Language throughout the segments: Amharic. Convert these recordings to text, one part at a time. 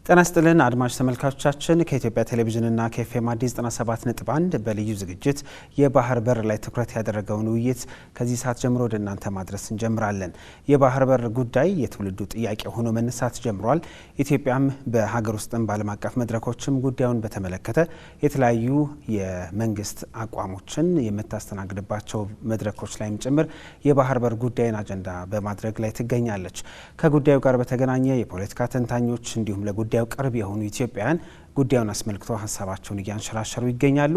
ጤና ይስጥልን አድማጭ ተመልካቾቻችን ከኢትዮጵያ ቴሌቪዥንና ከኤፍኤም አዲስ 97.1 በልዩ ዝግጅት የባህር በር ላይ ትኩረት ያደረገውን ውይይት ከዚህ ሰዓት ጀምሮ ወደ እናንተ ማድረስ እንጀምራለን። የባህር በር ጉዳይ የትውልዱ ጥያቄ ሆኖ መነሳት ጀምሯል። ኢትዮጵያም በሀገር ውስጥም በዓለም አቀፍ መድረኮችም ጉዳዩን በተመለከተ የተለያዩ የመንግስት አቋሞችን የምታስተናግድባቸው መድረኮች ላይም ጭምር የባህር በር ጉዳይን አጀንዳ በማድረግ ላይ ትገኛለች። ከጉዳዩ ጋር በተገናኘ የፖለቲካ ተንታኞች እንዲሁም ለጉዳዩ ቅርብ የሆኑ ኢትዮጵያውያን ጉዳዩን አስመልክቶ ሀሳባቸውን እያንሸራሸሩ ይገኛሉ።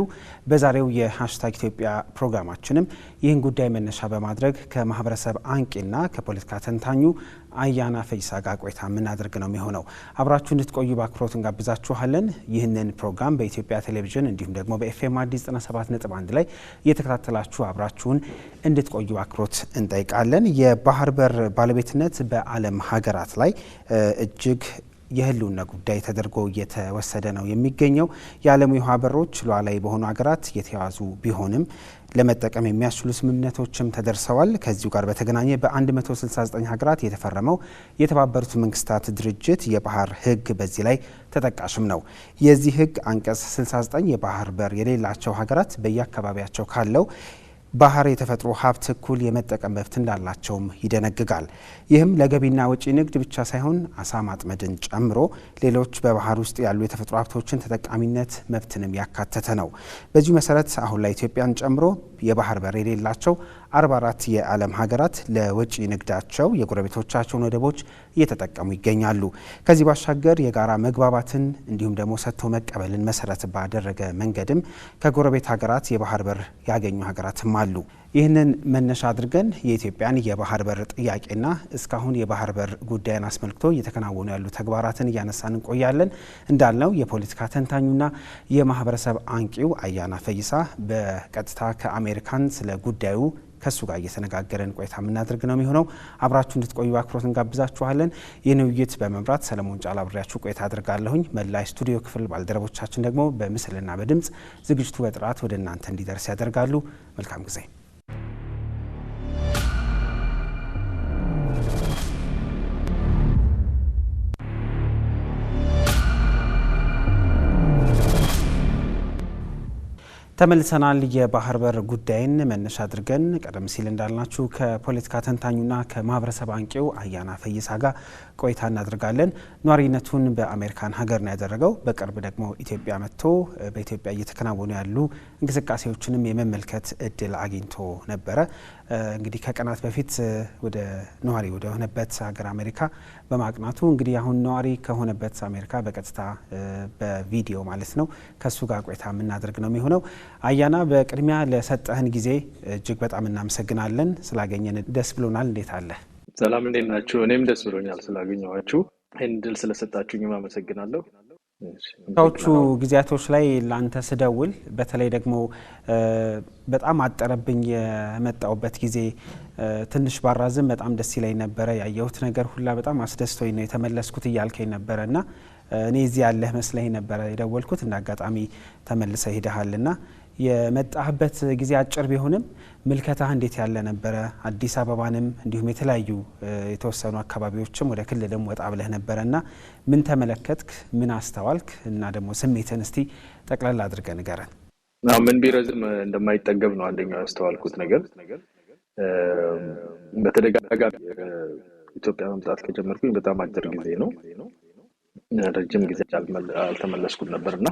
በዛሬው የሃሽታግ ኢትዮጵያ ፕሮግራማችንም ይህን ጉዳይ መነሻ በማድረግ ከማህበረሰብ አንቂና ከፖለቲካ ተንታኙ አያና ፈይሳ ጋር ቆይታ የምናደርግ ነው የሚሆነው። አብራችሁ እንድትቆዩ በአክብሮት እንጋብዛችኋለን። ይህንን ፕሮግራም በኢትዮጵያ ቴሌቪዥን እንዲሁም ደግሞ በኤፍኤም አዲስ 97.1 ላይ እየተከታተላችሁ አብራችሁን እንድትቆዩ በአክብሮት እንጠይቃለን። የባህር በር ባለቤትነት በዓለም ሀገራት ላይ እጅግ የህልውና ጉዳይ ተደርጎ እየተወሰደ ነው የሚገኘው። የዓለሙ የውሃ በሮች ሉዓላዊ በሆኑ ሀገራት የተያዙ ቢሆንም ለመጠቀም የሚያስችሉ ስምምነቶችም ተደርሰዋል። ከዚሁ ጋር በተገናኘ በ169 ሀገራት የተፈረመው የተባበሩት መንግስታት ድርጅት የባህር ህግ በዚህ ላይ ተጠቃሽም ነው። የዚህ ህግ አንቀጽ 69 የባህር በር የሌላቸው ሀገራት በየአካባቢያቸው ካለው ባህር የተፈጥሮ ሀብት እኩል የመጠቀም መብት እንዳላቸውም ይደነግጋል። ይህም ለገቢና ወጪ ንግድ ብቻ ሳይሆን አሳ ማጥመድን ጨምሮ ሌሎች በባህር ውስጥ ያሉ የተፈጥሮ ሀብቶችን ተጠቃሚነት መብትንም ያካተተ ነው። በዚሁ መሰረት አሁን ላይ ኢትዮጵያን ጨምሮ የባህር በር የሌላቸው 44 የዓለም ሀገራት ለወጪ ንግዳቸው የጎረቤቶቻቸውን ወደቦች እየተጠቀሙ ይገኛሉ። ከዚህ ባሻገር የጋራ መግባባትን እንዲሁም ደግሞ ሰጥቶ መቀበልን መሰረት ባደረገ መንገድም ከጎረቤት ሀገራት የባህር በር ያገኙ ሀገራትም አሉ። ይህንን መነሻ አድርገን የኢትዮጵያን የባህር በር ጥያቄና እስካሁን የባህር በር ጉዳይን አስመልክቶ እየተከናወኑ ያሉ ተግባራትን እያነሳን እንቆያለን። እንዳልነው የፖለቲካ ተንታኙና የማህበረሰብ አንቂው አያና ፈይሳ በቀጥታ ከአሜሪካን ስለ ጉዳዩ ከሱ ጋር እየተነጋገረን ቆይታ የምናደርግ ነው የሚሆነው። አብራችሁ እንድትቆዩ አክብሮት እንጋብዛችኋለን። ይህን ውይይት በመምራት ሰለሞን ጫላ አብሬያችሁ ቆይታ አድርጋለሁኝ። መላ ስቱዲዮ ክፍል ባልደረቦቻችን ደግሞ በምስልና በድምፅ ዝግጅቱ በጥራት ወደ እናንተ እንዲደርስ ያደርጋሉ። መልካም ጊዜ። ተመልሰናል። የባህር በር ጉዳይን መነሻ አድርገን ቀደም ሲል እንዳልናችሁ ከፖለቲካ ተንታኙና ከማህበረሰብ አንቂው አያና ፈይሳ ጋር ቆይታ እናደርጋለን። ኗሪነቱን በአሜሪካን ሀገር ነው ያደረገው። በቅርብ ደግሞ ኢትዮጵያ መጥቶ በኢትዮጵያ እየተከናወኑ ያሉ እንቅስቃሴዎችንም የመመልከት እድል አግኝቶ ነበረ። እንግዲህ ከቀናት በፊት ወደ ነዋሪ ወደ ሆነበት ሀገር አሜሪካ በማቅናቱ እንግዲህ አሁን ነዋሪ ከሆነበት አሜሪካ በቀጥታ በቪዲዮ ማለት ነው ከሱ ጋር ቆይታ የምናደርግ ነው የሚሆነው። አያና በቅድሚያ ለሰጠህን ጊዜ እጅግ በጣም እናመሰግናለን። ስላገኘን ደስ ብሎናል። እንዴት አለ? ሰላም፣ እንዴት ናችሁ? እኔም ደስ ብሎኛል ስላገኘኋችሁ። ይህን እድል ስለሰጣችሁኝም አመሰግናለሁ። ታዎቹ ጊዜያቶች ላይ ላንተ ስደውል በተለይ ደግሞ በጣም አጠረብኝ የመጣውበት ጊዜ ትንሽ ባራዝም በጣም ደስ ይለኝ ነበረ። ያየሁት ነገር ሁላ በጣም አስደስቶኝ ነው የተመለስኩት እያልከኝ ነበረና እኔ እዚህ ያለህ መስለኝ ነበረ የደወልኩት። እንደ አጋጣሚ ተመልሰ ሄደሃልና የመጣህበት ጊዜ አጭር ቢሆንም ምልከታህ እንዴት ያለ ነበረ? አዲስ አበባንም እንዲሁም የተለያዩ የተወሰኑ አካባቢዎችም ወደ ክልልም ወጣ ብለህ ነበረና ምን ተመለከትክ? ምን አስተዋልክ? እና ደግሞ ስሜትን እስቲ ጠቅላላ አድርገህ ንገረን። ምን ቢረዝም እንደማይጠገብ ነው አንደኛው ያስተዋልኩት ነገር። በተደጋጋሚ ኢትዮጵያ መምጣት ከጀመርኩኝ በጣም አጭር ጊዜ ነው። ረጅም ጊዜ አልተመለስኩም ነበርና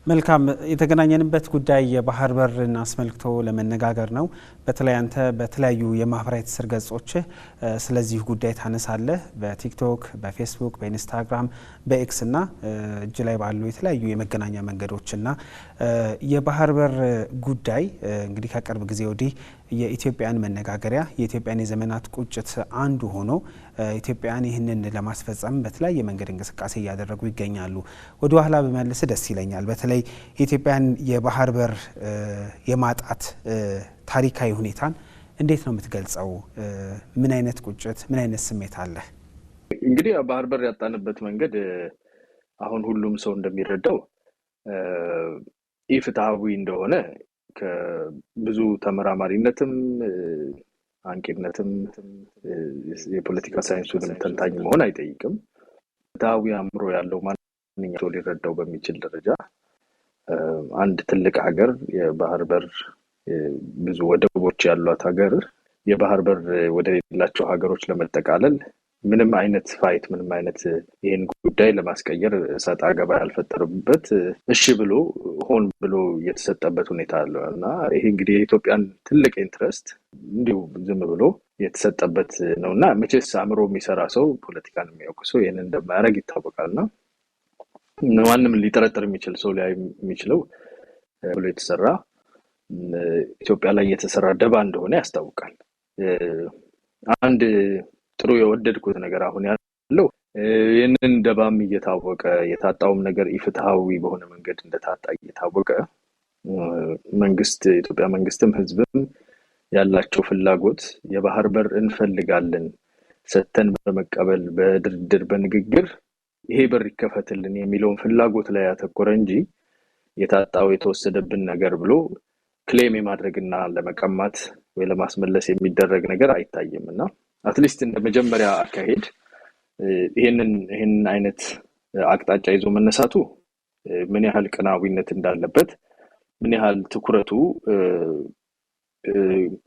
መልካም። የተገናኘንበት ጉዳይ የባህር በርን አስመልክቶ ለመነጋገር ነው። በተለይ አንተ በተለያዩ የማህበራዊ ትስስር ገጾችህ ስለዚህ ጉዳይ ታነሳለህ። በቲክቶክ፣ በፌስቡክ፣ በኢንስታግራም፣ በኤክስ እና እጅ ላይ ባሉ የተለያዩ የመገናኛ መንገዶችና የባህር በር ጉዳይ እንግዲህ ከቅርብ ጊዜ ወዲህ የኢትዮጵያን መነጋገሪያ የኢትዮጵያን የዘመናት ቁጭት አንዱ ሆኖ ኢትዮጵያን ይህንን ለማስፈጸም በተለያየ መንገድ እንቅስቃሴ እያደረጉ ይገኛሉ። ወደ ኋላ በመልስ ደስ ይለኛል። በተለይ የኢትዮጵያን የባህር በር የማጣት ታሪካዊ ሁኔታን እንዴት ነው የምትገልጸው? ምን አይነት ቁጭት፣ ምን አይነት ስሜት አለ? እንግዲህ ባህር በር ያጣንበት መንገድ አሁን ሁሉም ሰው እንደሚረዳው ኢፍትሐዊ እንደሆነ ከብዙ ተመራማሪነትም አንቂነትም የፖለቲካ ሳይንሱንም ተንታኝ መሆን አይጠይቅም። ፍትሃዊ አእምሮ ያለው ማንኛውም ሰው ሊረዳው በሚችል ደረጃ አንድ ትልቅ ሀገር የባህር በር ብዙ ወደቦች ያሏት ሀገር የባህር በር ወደ ሌላቸው ሀገሮች ለመጠቃለል ምንም አይነት ፋይት ምንም አይነት ይሄን ጉዳይ ለማስቀየር ሰጣ ገባ ያልፈጠረበት እሺ ብሎ ሆን ብሎ የተሰጠበት ሁኔታ አለ እና ይሄ እንግዲህ የኢትዮጵያን ትልቅ ኢንትረስት እንዲሁ ዝም ብሎ የተሰጠበት ነውና መቼስ አእምሮ የሚሰራ ሰው ፖለቲካን የሚያውቅ ሰው ይሄንን እንደማያደርግ ይታወቃልና ማንም ሊጠረጥር የሚችል ሰው ላይ የሚችለው ብሎ የተሰራ ኢትዮጵያ ላይ የተሰራ ደባ እንደሆነ ያስታውቃል። አንድ ጥሩ የወደድኩት ነገር አሁን ያለው ይህንን ደባም እየታወቀ የታጣውም ነገር ኢፍትሃዊ በሆነ መንገድ እንደታጣ እየታወቀ መንግስት ኢትዮጵያ መንግስትም ህዝብም ያላቸው ፍላጎት የባህር በር እንፈልጋለን ሰተን በመቀበል በድርድር በንግግር ይሄ በር ይከፈትልን የሚለውን ፍላጎት ላይ ያተኮረ እንጂ የታጣው የተወሰደብን ነገር ብሎ ክሌም የማድረግና ለመቀማት ወይ ለማስመለስ የሚደረግ ነገር አይታየምና አትሊስት እንደ መጀመሪያ አካሄድ ይሄንን አይነት አቅጣጫ ይዞ መነሳቱ ምን ያህል ቅናዊነት እንዳለበት ምን ያህል ትኩረቱ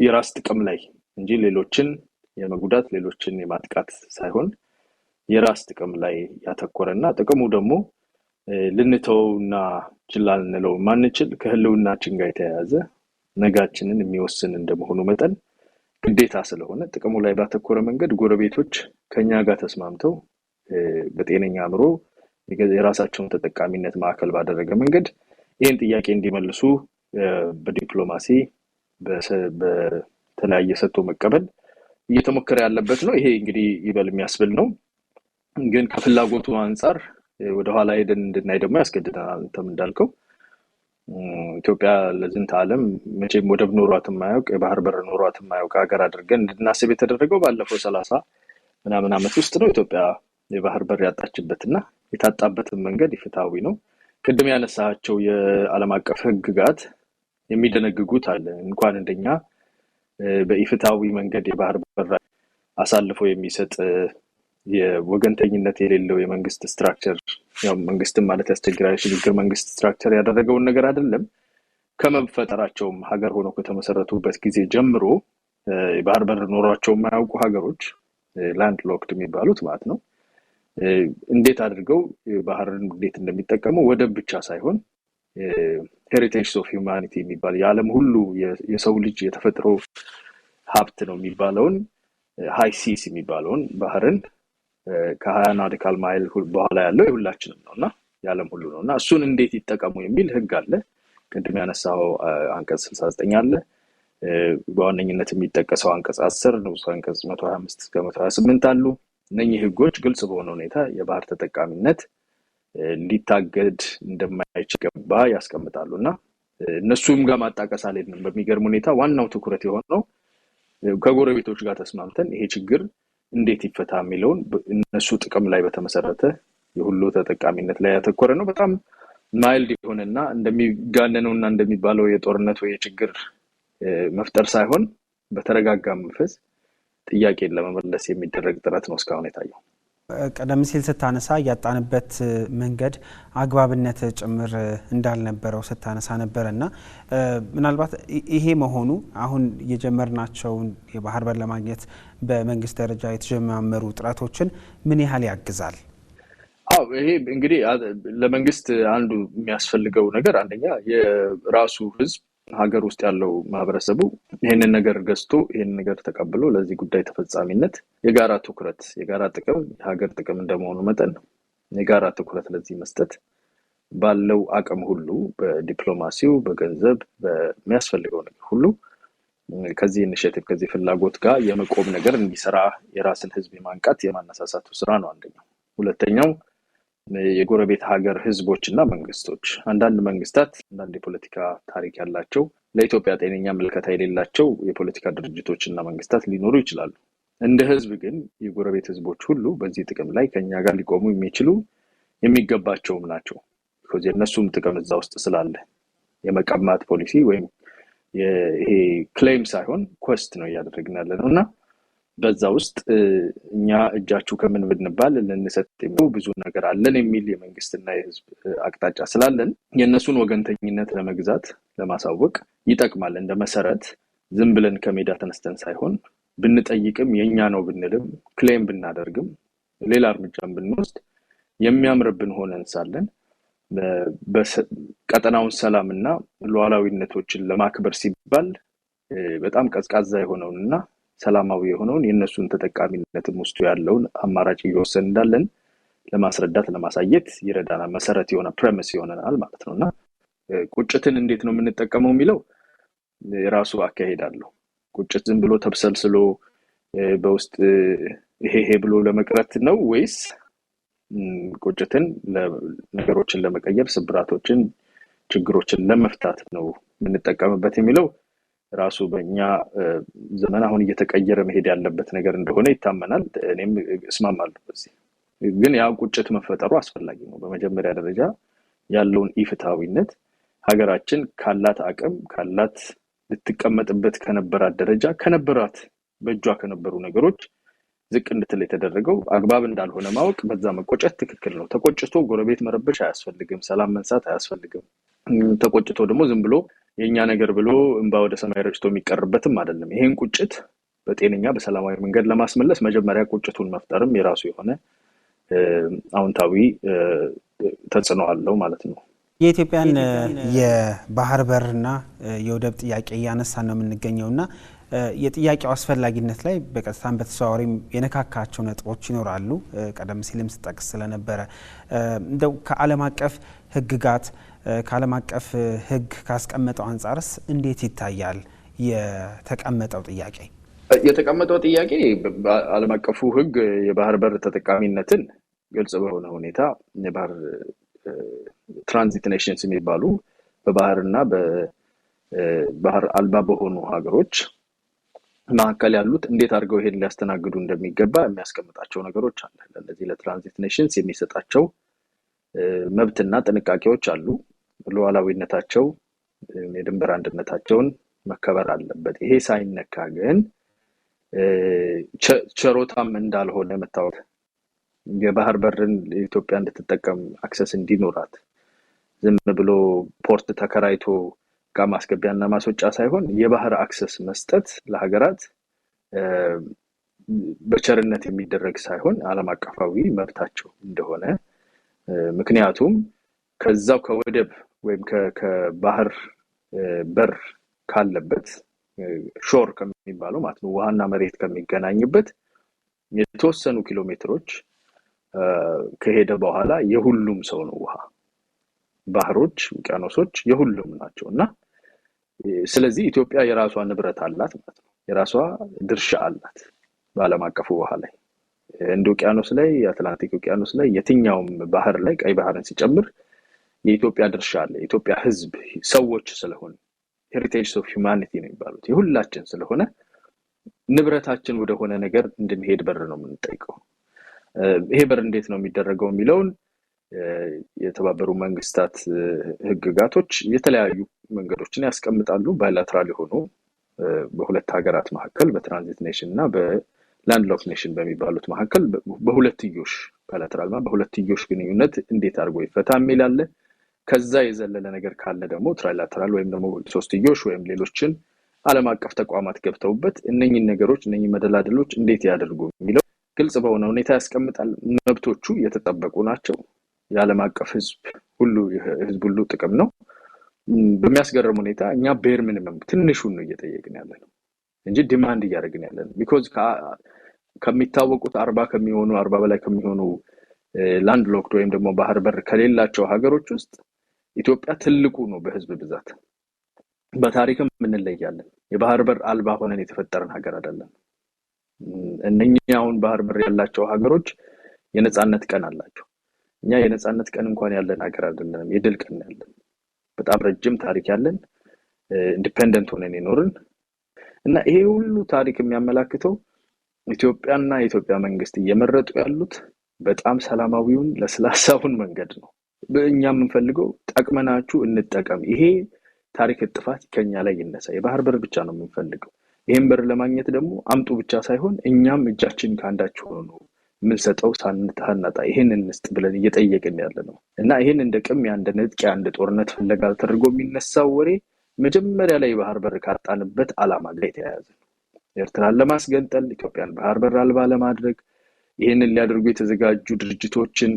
የራስ ጥቅም ላይ እንጂ ሌሎችን የመጉዳት ሌሎችን የማጥቃት ሳይሆን የራስ ጥቅም ላይ ያተኮረና ጥቅሙ ደግሞ ልንተውና ችላ ልንለው ማንችል ከህልውናችን ጋር የተያያዘ ነጋችንን የሚወስን እንደመሆኑ መጠን ግዴታ ስለሆነ ጥቅሙ ላይ ባተኮረ መንገድ ጎረቤቶች ከኛ ጋር ተስማምተው በጤነኛ አእምሮ የራሳቸውን ተጠቃሚነት ማዕከል ባደረገ መንገድ ይህን ጥያቄ እንዲመልሱ በዲፕሎማሲ በተለያየ ሰጥቶ መቀበል እየተሞከረ ያለበት ነው። ይሄ እንግዲህ ይበል የሚያስብል ነው። ግን ከፍላጎቱ አንፃር ወደ ኋላ ሄደን እንድናይ ደግሞ ያስገድደናል። አንተም እንዳልከው ኢትዮጵያ ለዝንተ ዓለም መቼም ወደብ ኖሯት የማያውቅ የባህር በር ኖሯት የማያውቅ ሀገር አድርገን እንድናስብ የተደረገው ባለፈው 30 ምናምን ዓመት ውስጥ ነው። ኢትዮጵያ የባህር በር ያጣችበትና የታጣበትን መንገድ ፍትሃዊ ነው። ቅድም ያነሳቸው የዓለም አቀፍ ህግጋት የሚደነግጉት አለ እንኳን እንደኛ በኢፍትሃዊ መንገድ የባህር በር አሳልፎ የሚሰጥ የወገንተኝነት የሌለው የመንግስት ስትራክቸር ያው መንግስትም ማለት ያስቸግራል ሽግግር መንግስት ስትራክቸር ያደረገውን ነገር አይደለም ከመፈጠራቸውም ሀገር ሆኖ ከተመሰረቱበት ጊዜ ጀምሮ የባህር በር ኖሯቸው የማያውቁ ሀገሮች ላንድ ሎክድ የሚባሉት ማለት ነው እንዴት አድርገው ባህርን እንዴት እንደሚጠቀሙ ወደብ ብቻ ሳይሆን ሄሪቴጅ ኦፍ ሂዩማኒቲ የሚባል የዓለም ሁሉ የሰው ልጅ የተፈጥሮ ሀብት ነው የሚባለውን ሃይ ሲስ የሚባለውን ባህርን ከ20 ናውቲካል ማይል በኋላ ያለው የሁላችንም ነውና የዓለም ሁሉ ነውና እሱን እንዴት ይጠቀሙ የሚል ህግ አለ። ቅድም ያነሳው አንቀጽ 69 አለ። በዋነኝነት የሚጠቀሰው አንቀጽ 10 ነው። አንቀጽ 125 እስከ 128 አሉ። እነኚህ ህጎች ግልጽ በሆነ ሁኔታ የባህር ተጠቃሚነት ሊታገድ እንደማይገባ ያስቀምጣሉና እነሱም ጋር ማጣቀስ አለንም። በሚገርም ሁኔታ ዋናው ትኩረት የሆነው ከጎረቤቶች ጋር ተስማምተን ይሄ ችግር እንዴት ይፈታ የሚለውን እነሱ ጥቅም ላይ በተመሰረተ የሁሉ ተጠቃሚነት ላይ ያተኮረ ነው። በጣም ማይልድ የሆነና እንደሚጋነነውና እንደሚባለው የጦርነት ወይ የችግር መፍጠር ሳይሆን በተረጋጋ መንፈስ ጥያቄን ለመመለስ የሚደረግ ጥረት ነው እስካሁን የታየው። ቀደም ሲል ስታነሳ ያጣንበት መንገድ አግባብነት ጭምር እንዳልነበረው ስታነሳ ነበርና ምናልባት ይሄ መሆኑ አሁን የጀመርናቸውን የባህር በር ለማግኘት በመንግስት ደረጃ የተጀመሩ ጥረቶችን ምን ያህል ያግዛል? ይሄ እንግዲህ ለመንግስት አንዱ የሚያስፈልገው ነገር አንደኛ የራሱ ህዝብ ሀገር ውስጥ ያለው ማህበረሰቡ ይሄንን ነገር ገዝቶ ይሄንን ነገር ተቀብሎ ለዚህ ጉዳይ ተፈጻሚነት የጋራ ትኩረት የጋራ ጥቅም የሀገር ጥቅም እንደመሆኑ መጠን የጋራ ትኩረት ለዚህ መስጠት ባለው አቅም ሁሉ በዲፕሎማሲው በገንዘብ በሚያስፈልገው ነገር ሁሉ ከዚህ ኢኒሼቲቭ ከዚህ ፍላጎት ጋር የመቆም ነገር እንዲሰራ የራስን ህዝብ የማንቃት የማነሳሳቱ ስራ ነው አንደኛው። ሁለተኛው የጎረቤት ሀገር ህዝቦችና መንግስቶች አንዳንድ መንግስታት አንዳንድ የፖለቲካ ታሪክ ያላቸው ለኢትዮጵያ ጤነኛ መልከታ የሌላቸው የፖለቲካ ድርጅቶችና መንግስታት ሊኖሩ ይችላሉ። እንደ ህዝብ ግን የጎረቤት ህዝቦች ሁሉ በዚህ ጥቅም ላይ ከኛ ጋር ሊቆሙ የሚችሉ የሚገባቸውም ናቸው። because የነሱም ጥቅም እዛ ውስጥ ስላለ የመቀማት ፖሊሲ ወይም ይሄ ክሌም ሳይሆን ኮስት ነው ያደረግን ያለነውና በዛ ውስጥ እኛ እጃችሁ ከምን ብንባል ልንሰጥ ብዙ ነገር አለን የሚል የመንግስትና የህዝብ አቅጣጫ ስላለን የነሱን ወገንተኝነት ለመግዛት ለማሳወቅ ይጠቅማል። እንደ መሰረት ዝም ብለን ከሜዳ ተነስተን ሳይሆን ብንጠይቅም የኛ ነው ብንልም ክሌም ብናደርግም ሌላ እርምጃም ብንወስድ የሚያምርብን ሆነን ሳለን በቀጠናውን ሰላምና ሉዓላዊነቶችን ለማክበር ሲባል በጣም ቀዝቃዛ የሆነውንና ሰላማዊ የሆነውን የነሱን ተጠቃሚነትም ውስጥ ያለውን አማራጭ እየወሰን እንዳለን ለማስረዳት ለማሳየት ይረዳናል። መሰረት የሆነ ፕሬሚስ ይሆነናል ማለት ነውና ቁጭትን እንዴት ነው የምንጠቀመው የሚለው የራሱ አካሄድ አለው። ቁጭት ዝም ብሎ ተብሰልስሎ በውስጥ ይሄ ብሎ ለመቅረት ነው ወይስ ቁጭትን ነገሮችን ለመቀየር ስብራቶችን ችግሮችን ለመፍታት ነው የምንጠቀምበት የሚለው ራሱ በእኛ ዘመን አሁን እየተቀየረ መሄድ ያለበት ነገር እንደሆነ ይታመናል። እኔም እስማማለሁ በዚህ። ግን ያ ቁጭት መፈጠሩ አስፈላጊ ነው። በመጀመሪያ ደረጃ ያለውን ኢፍትሃዊነት ሀገራችን ካላት አቅም ካላት ልትቀመጥበት ከነበራት ደረጃ ከነበራት በእጇ ከነበሩ ነገሮች ዝቅ እንድትል የተደረገው አግባብ እንዳልሆነ ማወቅ በዛ መቆጨት ትክክል ነው። ተቆጭቶ ጎረቤት መረበሽ አያስፈልግም፣ ሰላም መንሳት አያስፈልግም። ተቆጭቶ ደግሞ ዝም ብሎ የኛ ነገር ብሎ እንባ ወደ ሰማይ ረጭቶ የሚቀርበትም አይደለም። ይሄን ቁጭት በጤነኛ በሰላማዊ መንገድ ለማስመለስ መጀመሪያ ቁጭቱን መፍጠርም የራሱ የሆነ አዎንታዊ ተጽዕኖ አለው ማለት ነው። የኢትዮጵያን የባህር በርና የወደብ ጥያቄ እያነሳን ነው የምንገኘውና የጥያቄው አስፈላጊነት ላይ በቀጥታም በተዘዋዋሪም የነካካቸው ነጥቦች ይኖራሉ። ቀደም ሲልም ስጠቅስ ስለነበረ እንደው ከዓለም አቀፍ ሕግጋት ከዓለም አቀፍ ሕግ ካስቀመጠው አንጻርስ እንዴት ይታያል የተቀመጠው ጥያቄ? የተቀመጠው ጥያቄ ዓለም አቀፉ ሕግ የባህር በር ተጠቃሚነትን ግልጽ በሆነ ሁኔታ የባህር ትራንዚት ኔሽንስ የሚባሉ በባህርና በባህር አልባ በሆኑ ሀገሮች መካከል ያሉት እንዴት አድርገው ይሄን ሊያስተናግዱ እንደሚገባ የሚያስቀምጣቸው ነገሮች አለ። ለዚህ ለትራንዚት ኔሽንስ የሚሰጣቸው መብትና ጥንቃቄዎች አሉ። ሉዓላዊነታቸው የድንበር አንድነታቸውን መከበር አለበት። ይሄ ሳይነካ ግን ቸሮታም እንዳልሆነ መታወቅ የባህር በርን ኢትዮጵያ እንድትጠቀም አክሰስ እንዲኖራት ዝም ብሎ ፖርት ተከራይቶ ጋር ማስገቢያና ማስወጫ ሳይሆን የባህር አክሰስ መስጠት ለሀገራት በቸርነት የሚደረግ ሳይሆን ዓለም አቀፋዊ መብታቸው እንደሆነ ምክንያቱም ከዛው ከወደብ ወይም ከባህር በር ካለበት ሾር ከሚባለው ማለት ነው ውሃና መሬት ከሚገናኝበት የተወሰኑ ኪሎ ሜትሮች ከሄደ በኋላ የሁሉም ሰው ነው ውሃ። ባህሮች ውቅያኖሶች የሁሉም ናቸውና ስለዚህ ኢትዮጵያ የራሷ ንብረት አላት ማለት ነው። የራሷ ድርሻ አላት በዓለም አቀፉ ውሃ ላይ እንደ ውቅያኖስ ላይ የአትላንቲክ ውቅያኖስ ላይ የትኛውም ባህር ላይ ቀይ ባህርን ሲጨምር የኢትዮጵያ ድርሻ አለ። የኢትዮጵያ ሕዝብ ሰዎች ስለሆነ ሄሪቴጅ ኦፍ ሂዩማኒቲ ነው የሚባሉት የሁላችን ስለሆነ ንብረታችን ወደ ሆነ ነገር እንድንሄድ በር ነው የምንጠይቀው። ይሄ በር እንዴት ነው የሚደረገው የሚለውን የተባበሩ መንግስታት ህግጋቶች የተለያዩ መንገዶችን ያስቀምጣሉ። ባይላተራል የሆኑ በሁለት ሀገራት መካከል በትራንዚት ኔሽን እና በላንድ ሎክ ኔሽን በሚባሉት መካከል በሁለትዮሽ ባይላተራል ማለት በሁለትዮሽ ግንኙነት እንዴት አድርጎ ይፈታ የሚል አለ። ከዛ የዘለለ ነገር ካለ ደግሞ ትራይላተራል ወይም ደግሞ ሶስትዮሽ ወይም ሌሎችን ዓለም አቀፍ ተቋማት ገብተውበት እነኚህን ነገሮች እነኚህ መደላደሎች እንዴት ያደርጉ የሚለው ግልጽ በሆነ ሁኔታ ያስቀምጣል። መብቶቹ የተጠበቁ ናቸው። የዓለም አቀፍ ህዝብ ሁሉ ጥቅም ነው። በሚያስገርም ሁኔታ እኛ ቤር ሚኒመም ትንሹን ነው እየጠየቅን ያለነው እንጂ ዲማንድ እያደረግን ያለነው ቢኮዝ ከሚታወቁት 40 በላይ ከሚሆኑ ላንድ ሎክድ ወይም ደግሞ ባህር በር ከሌላቸው ሀገሮች ውስጥ ኢትዮጵያ ትልቁ ነው በህዝብ ብዛት። በታሪክም እንለያለን። የባህር በር አልባ ሆነን የተፈጠረን ሀገር አይደለም። እነኚህ አሁን ባህር በር ያላቸው ሀገሮች የነጻነት ቀን አላቸው። እኛ የነጻነት ቀን እንኳን ያለን ሀገር አይደለም፣ የድል ቀን ያለን በጣም ረጅም ታሪክ ያለን ኢንዲፔንደንት ሆነን የኖርን እና ይሄ ሁሉ ታሪክ የሚያመላክተው ኢትዮጵያና የኢትዮጵያ መንግስት እየመረጡ ያሉት በጣም ሰላማዊውን ለስላሳውን መንገድ ነው። በእኛ የምንፈልገው ጠቅመናችሁ እንጠቀም። ይሄ ታሪክ ጥፋት ከኛ ላይ ይነሳ። የባህር በር ብቻ ነው የምንፈልገው። ይሄን በር ለማግኘት ደግሞ አምጡ ብቻ ሳይሆን እኛም እጃችን ካንዳችሁ ሆኖ ምን ሰጠው ሳንታናጣ ይሄንን እንስጥ ብለን እየጠየቅን ያለነው እና ይሄን እንደ ቅሚያ እንደ ንጥቂያ እንደ ጦርነት ፍለጋ ተደርጎ የሚነሳው ወሬ መጀመሪያ ላይ ባህር በር ካጣንበት ዓላማ ጋር የተያያዘ ነው። ኤርትራን ለማስገንጠል ኢትዮጵያን ባህር በር አልባ ለማድረግ ይሄንን ሊያደርጉ የተዘጋጁ ድርጅቶችን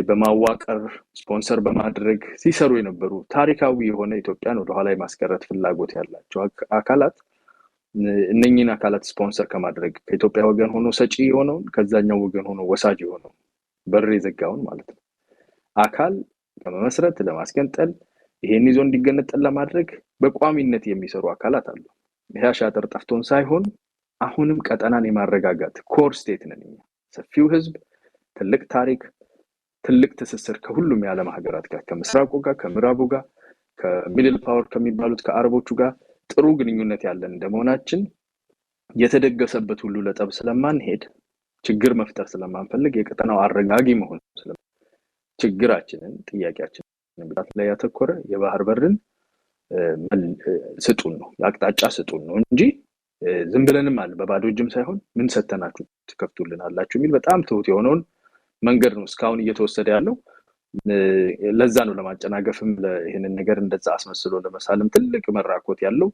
በማዋቀር ስፖንሰር በማድረግ ሲሰሩ የነበሩ ታሪካዊ የሆነ ኢትዮጵያን ወደ ኋላ የማስቀረት ፍላጎት ያላቸው አካላት እነኚህን አካላት ስፖንሰር ከማድረግ ከኢትዮጵያ ወገን ሆኖ ሰጪ የሆነው ከዛኛው ወገን ሆኖ ወሳጅ የሆነው በር የዘጋውን ማለት ነው አካል በመመስረት ለማስገንጠል ይሄን ይዞ እንዲገነጠል ለማድረግ በቋሚነት የሚሰሩ አካላት አሉ። ይሄ አሻጥር ጠፍቶን ሳይሆን አሁንም ቀጠናን የማረጋጋት ኮር ስቴት ነን እኛ። ሰፊው ህዝብ ትልቅ ታሪክ ትልቅ ትስስር ከሁሉም የዓለም ሀገራት ጋር ከምስራቁ ጋር ከምዕራቡ ጋር ከሚድል ፓወር ከሚባሉት ከአረቦቹ ጋር ጥሩ ግንኙነት ያለን እንደመሆናችን የተደገሰበት ሁሉ ለጠብ ስለማንሄድ ችግር መፍጠር ስለማንፈልግ የቀጠናው አረጋጊ መሆን ችግራችንን ጥያቄያችንን ብቻ ላይ ያተኮረ የባህር በርን ስጡን ነው ያቅጣጫ ስጡን ነው እንጂ ዝም ብለንም አለ በባዶ እጅም ሳይሆን ምን ሰተናችሁ ትከፍቱልናላችሁ የሚል በጣም ትሁት የሆነውን መንገድ ነው እስካሁን እየተወሰደ ያለው። ለዛ ነው ለማጨናገፍም ለይሄንን ነገር እንደዛ አስመስሎ ለመሳለም ትልቅ መራኮት ያለው።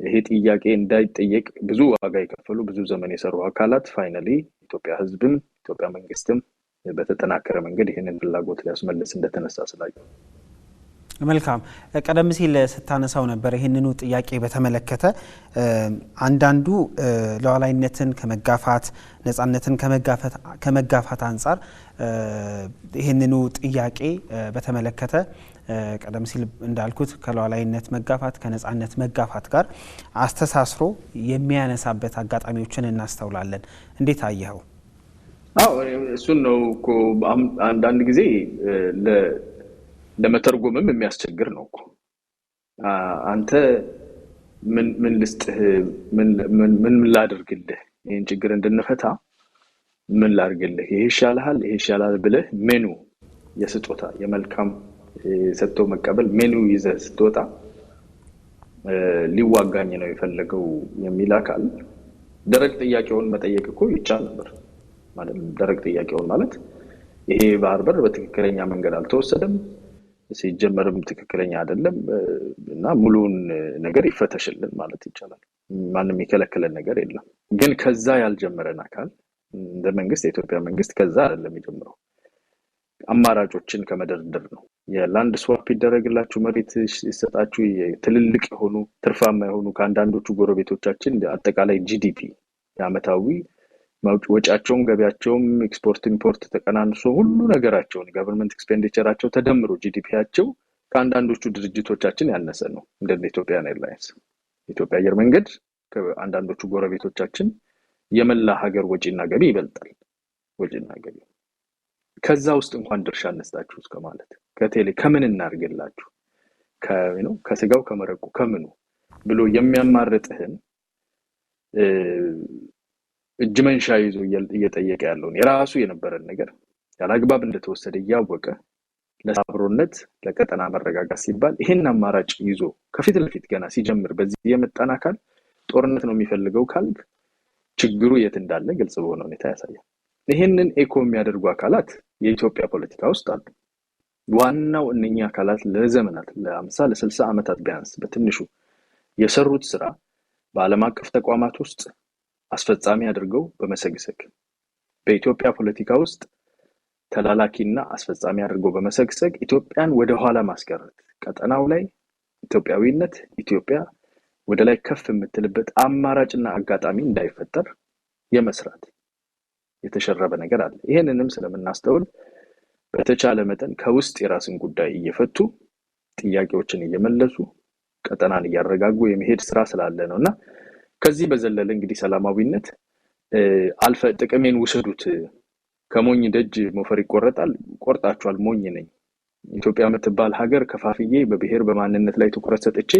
ይሄ ጥያቄ እንዳይጠየቅ ብዙ ዋጋ የከፈሉ ብዙ ዘመን የሰሩ አካላት ፋይናሊ ኢትዮጵያ ህዝብም ኢትዮጵያ መንግስትም በተጠናከረ መንገድ ይሄንን ፍላጎት ሊያስመልስ እንደተነሳ ስላየው። መልካም ቀደም ሲል ስታነሳው ነበር ይሄንኑ ጥያቄ በተመለከተ አንዳንዱ ሉዓላዊነትን ከመጋፋት ነፃነትን ከመጋፋት አንፃር ይሄንኑ ጥያቄ በተመለከተ ቀደም ሲል እንዳልኩት ከሉዓላዊነት መጋፋት ከነፃነት መጋፋት ጋር አስተሳስሮ የሚያነሳበት አጋጣሚዎችን እናስተውላለን። እንዴት አየኸው? እሱን ነው እኮ አንዳንድ ጊዜ ለመተርጎምም የሚያስቸግር ነው እኮ አንተ ምን ልስጥህ ምን ላድርግልህ ይሄን ችግር እንድንፈታ ምን ላድርግልህ ይሄ ይሻላል ብለህ ሜኑ የስጦታ የመልካም ሰጥቶ መቀበል ሜኑ ይዘህ ስትወጣ ሊዋጋኝ ነው የፈለገው የሚል አካል ደረቅ ጥያቄውን መጠየቅ እኮ ይቻል ነበር ማለት ደረቅ ጥያቄውን ማለት ይሄ ባህር በር በትክክለኛ መንገድ አልተወሰደም ሲጀመርም ትክክለኛ አይደለም እና ሙሉን ነገር ይፈተሽልን ማለት ይቻላል። ማንንም የከለከለ ነገር የለም። ግን ከዛ ያልጀመረን አካል እንደ መንግስት የኢትዮጵያ መንግስት ከዛ አይደለም የጀመረው አማራጮችን ከመደርደር ነው። የላንድ ስዋፕ ይደረግላችሁ መሬት ይሰጣችሁ ትልልቅ የሆኑ ትርፋማ የሆኑ ከአንዳንዶቹ ጎረቤቶቻችን አጠቃላይ ጂዲፒ ያመታዊ ወጫቸውን ገቢያቸውን ኤክስፖርት ኢምፖርት ተቀናንሶ ሁሉ ነገራቸውን ገቨርንመንት ኤክስፔንዲቸራቸው ተደምሮ ጂዲፒያቸው ከአንዳንዶቹ ድርጅቶቻችን ያነሰ ነው። እንደ ኢትዮጵያ ኤርላይንስ ኢትዮጵያ አየር መንገድ ከአንዳንዶቹ ጎረቤቶቻችን የመላ ሀገር ወጪና ገቢ ይበልጣል። ወጪና ገቢ ከዛ ውስጥ እንኳን ድርሻ አነስታችሁ እስከማለት ከቴሌ ከምን እናርግላችሁ ከስጋው ከመረቁ ከምኑ ብሎ የሚያማርጥህን እጅ መንሻ ይዞ እየጠየቀ ያለው የራሱ የነበረን ነገር ያላግባብ እንደተወሰደ ያወቀ ለአብሮነት ለቀጠና መረጋጋት ሲባል ይሄን አማራጭ ይዞ ከፊት ለፊት ገና ሲጀምር በዚህ የመጣን አካል ጦርነት ነው የሚፈልገው ካልክ ችግሩ የት እንዳለ ግልጽ በሆነ ሁኔታ ያሳያል። ይሄንን ኤኮ የሚያደርጉ አካላት የኢትዮጵያ ፖለቲካ ውስጥ አሉ። ዋናው እነኛ አካላት ለዘመናት ለ50 ለ60 ዓመታት ቢያንስ በትንሹ የሰሩት ስራ በዓለም አቀፍ ተቋማት ውስጥ አስፈጻሚ አድርገው በመሰግሰግ በኢትዮጵያ ፖለቲካ ውስጥ ተላላኪና አስፈጻሚ አድርገው በመሰግሰግ ኢትዮጵያን ወደ ኋላ ማስቀረት ቀጠናው ላይ ኢትዮጵያዊነት ኢትዮጵያ ወደ ላይ ከፍ የምትልበት አማራጭና አጋጣሚ እንዳይፈጠር የመስራት የተሸረበ ነገር አለ። ይሄንንም ስለምናስተውል በተቻለ መጠን ከውስጥ የራስን ጉዳይ እየፈቱ ጥያቄዎችን እየመለሱ ቀጠናን እያረጋጉ የመሄድ ስራ ስላለ ነውና ከዚህ በዘለለ እንግዲህ ሰላማዊነት አልፈ ጥቅሜን ውሰዱት ከሞኝ ደጅ ሞፈር ይቆረጣል ቆርጣችኋል ሞኝ ነኝ ኢትዮጵያ የምትባል ሀገር ከፋፍዬ በብሔር በማንነት ላይ ትኩረት ሰጥቼ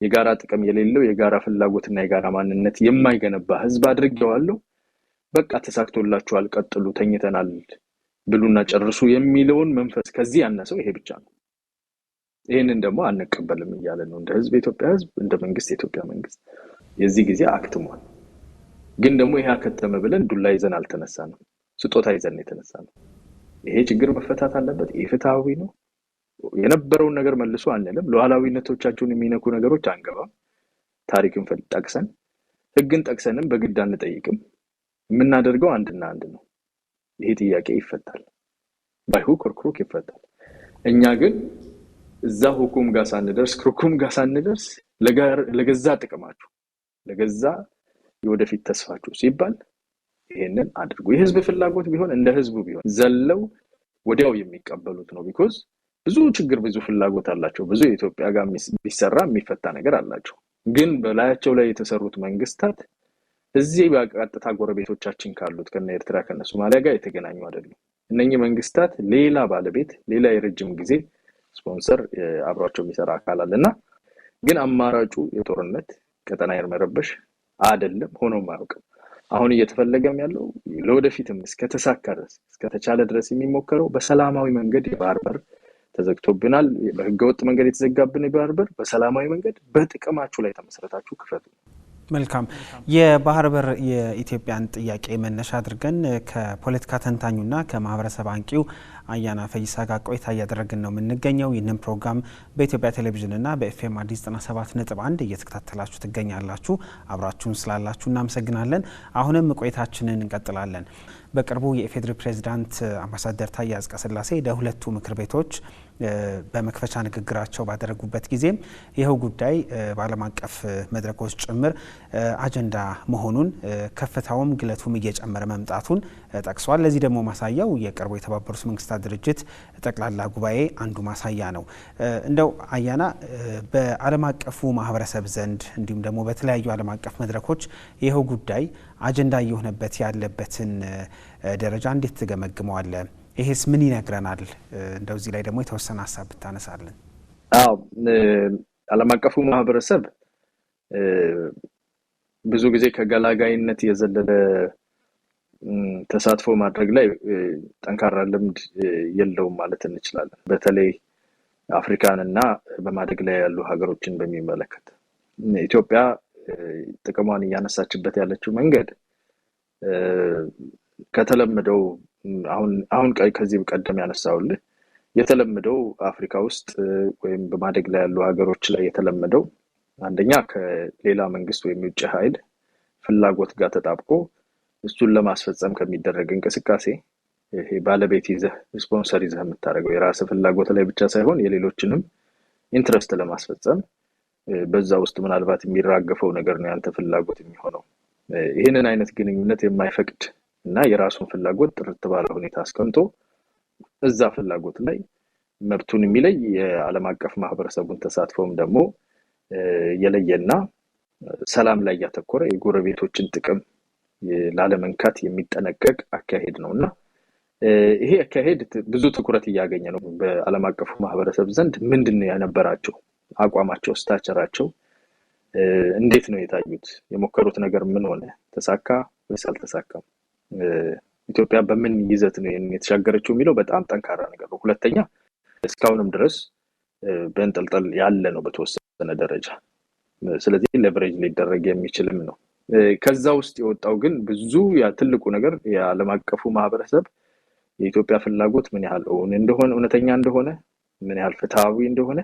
የጋራ ጥቅም የሌለው የጋራ ፍላጎትና የጋራ ማንነት የማይገነባ ህዝብ አድርጌዋለሁ በቃ ተሳክቶላችኋል ቀጥሉ ተኝተናል ብሉና ጨርሱ የሚለውን መንፈስ ከዚህ ያነሰው ይሄ ብቻ ነው። ይሄንን ደግሞ አንቀበልም እያለ ነው እንደ ህዝብ የኢትዮጵያ ህዝብ እንደ መንግስት የኢትዮጵያ መንግስት የዚህ ጊዜ አክትሟል። ግን ደግሞ ይሄ አከተመ ብለን ዱላ ይዘን አልተነሳንም፣ ስጦታ ይዘን የተነሳነው። ይሄ ችግር መፈታት አለበት። ፍትሃዊ ነው። የነበረውን ነገር መልሶ አንልም። ሉዓላዊነቶቻቸውን የሚነኩ ነገሮች አንገባም። ታሪክን ጠቅሰን ህግን ጠቅሰንም በግድ አንጠይቅም። የምናደርገው አንድና አንድ ነው። ይሄ ጥያቄ ይፈታል፣ ባይሁክ ክርክሩክ ይፈታል። እኛ ግን እዛ ሁኩም ጋር ሳንደርስ ክርኩም ጋር ሳንደርስ ለገዛ ጥቅማችሁ ለገዛ የወደፊት ተስፋችሁ ሲባል ይሄንን አድርጉ። የህዝብ ፍላጎት ቢሆን እንደ ህዝቡ ቢሆን ዘለው ወዲያው የሚቀበሉት ነው። ቢኮዝ ብዙ ችግር ብዙ ፍላጎት አላቸው። ብዙ የኢትዮጵያ ጋር ቢሰራ የሚፈታ ነገር አላቸው። ግን በላያቸው ላይ የተሰሩት መንግስታት እዚህ በቀጥታ ጎረቤቶቻችን ካሉት ከነ ኤርትራ ከነ ሶማሊያ ጋር የተገናኙ አይደሉም። እነኚህ መንግስታት ሌላ ባለቤት ሌላ የረጅም ጊዜ ስፖንሰር አብሯቸው የሚሰራ አካል አለና ግን አማራጩ የጦርነት ቀጠና የመረበሽ አይደለም፣ ሆኖም አያውቅም። አሁን እየተፈለገም ያለው ለወደፊትም እስከተሳካ ድረስ እስከተቻለ ድረስ የሚሞከረው በሰላማዊ መንገድ የባህር በር ተዘግቶብናል፣ በህገወጥ መንገድ የተዘጋብን የባህር በር በሰላማዊ መንገድ በጥቅማችሁ ላይ ተመስረታችሁ ክፈቱ። መልካም። የባህር በር የኢትዮጵያን ጥያቄ መነሻ አድርገን ከፖለቲካ ተንታኙና ከማህበረሰብ አንቂው አያና ፈይሳ ጋር ቆይታ እያደረግን ነው የምንገኘው። ይህንን ፕሮግራም በኢትዮጵያ ቴሌቪዥንና በኤፍኤም አዲስ 97.1 እየተከታተላችሁ ትገኛላችሁ። አብራችሁን ስላላችሁ እናመሰግናለን። አሁንም ቆይታችንን እንቀጥላለን። በቅርቡ የኢፌዴሪ ፕሬዝዳንት አምባሳደር ታዬ አጽቀሥላሴ ለሁለቱ ምክር ቤቶች በመክፈቻ ንግግራቸው ባደረጉበት ጊዜ ይኸው ጉዳይ በዓለም አቀፍ መድረኮች ጭምር አጀንዳ መሆኑን ከፍታውም ግለቱም እየጨመረ መምጣቱን ጠቅሷል። ለዚህ ደግሞ ማሳያው የቅርቡ የተባበሩት መንግስታት ድርጅት ጠቅላላ ጉባኤ አንዱ ማሳያ ነው። እንደው አያና በዓለም አቀፉ ማህበረሰብ ዘንድ እንዲሁም ደግሞ በተለያዩ ዓለም አቀፍ መድረኮች ይኸው ጉዳይ አጀንዳ እየሆነበት ያለበትን ደረጃ እንዴት ትገመግመዋለ? ይሄስ ምን ይነግረናል? እንደው እዚህ ላይ ደግሞ የተወሰነ ሀሳብ ብታነሳለን። አዎ ዓለም አቀፉ ማህበረሰብ ብዙ ጊዜ ከገላጋይነት የዘለለ ተሳትፎ ማድረግ ላይ ጠንካራ ልምድ የለውም ማለት እንችላለን። በተለይ አፍሪካንና በማደግ ላይ ያሉ ሀገሮችን በሚመለከት ኢትዮጵያ ጥቅሟን እያነሳችበት ያለችው መንገድ ከተለመደው አሁን ከዚህ ቀደም ያነሳውልህ የተለመደው አፍሪካ ውስጥ ወይም በማደግ ላይ ያሉ ሀገሮች ላይ የተለመደው አንደኛ ከሌላ መንግስት ወይም የውጭ ኃይል ፍላጎት ጋር ተጣብቆ እሱን ለማስፈጸም ከሚደረግ እንቅስቃሴ ይሄ ባለቤት ይዘህ ስፖንሰር ይዘህ የምታደርገው የራስ ፍላጎት ላይ ብቻ ሳይሆን የሌሎችንም ኢንትረስት ለማስፈጸም በዛ ውስጥ ምናልባት የሚራገፈው ነገር ነው ያንተ ፍላጎት የሚሆነው። ይሄንን አይነት ግንኙነት የማይፈቅድ እና የራሱን ፍላጎት ጥርት ባለ ሁኔታ አስቀምጦ እዛ ፍላጎት ላይ መብቱን የሚለይ የዓለም አቀፍ ማህበረሰቡን ተሳትፎም ደግሞ የለየና ሰላም ላይ ያተኮረ የጎረቤቶችን ጥቅም ላለመንካት የሚጠነቀቅ አካሄድ ነውና ይሄ አካሄድ ብዙ ትኩረት እያገኘ ነው በዓለም አቀፉ ማህበረሰብ ዘንድ። ምንድነው ያነበራቸው አቋማቸው ስታቸራቸው እንዴት ነው የታዩት? የሞከሩት ነገር ምን ሆነ? ተሳካ ወይስ አልተሳካም? ኢትዮጵያ በምን ይዘት ነው የተሻገረችው የሚለው በጣም ጠንካራ ነገር ነው። ሁለተኛ እስካሁንም ድረስ በእንጠልጠል ያለ ነው በተወሰነ ደረጃ። ስለዚህ ሌቨሬጅ ሊደረግ የሚችልም ነው። ከዛ ውስጥ የወጣው ግን ብዙ ትልቁ ነገር የዓለም አቀፉ ማህበረሰብ የኢትዮጵያ ፍላጎት ምን ያህል እንደሆነ እውነተኛ እንደሆነ ምን ያህል ፍትሃዊ እንደሆነ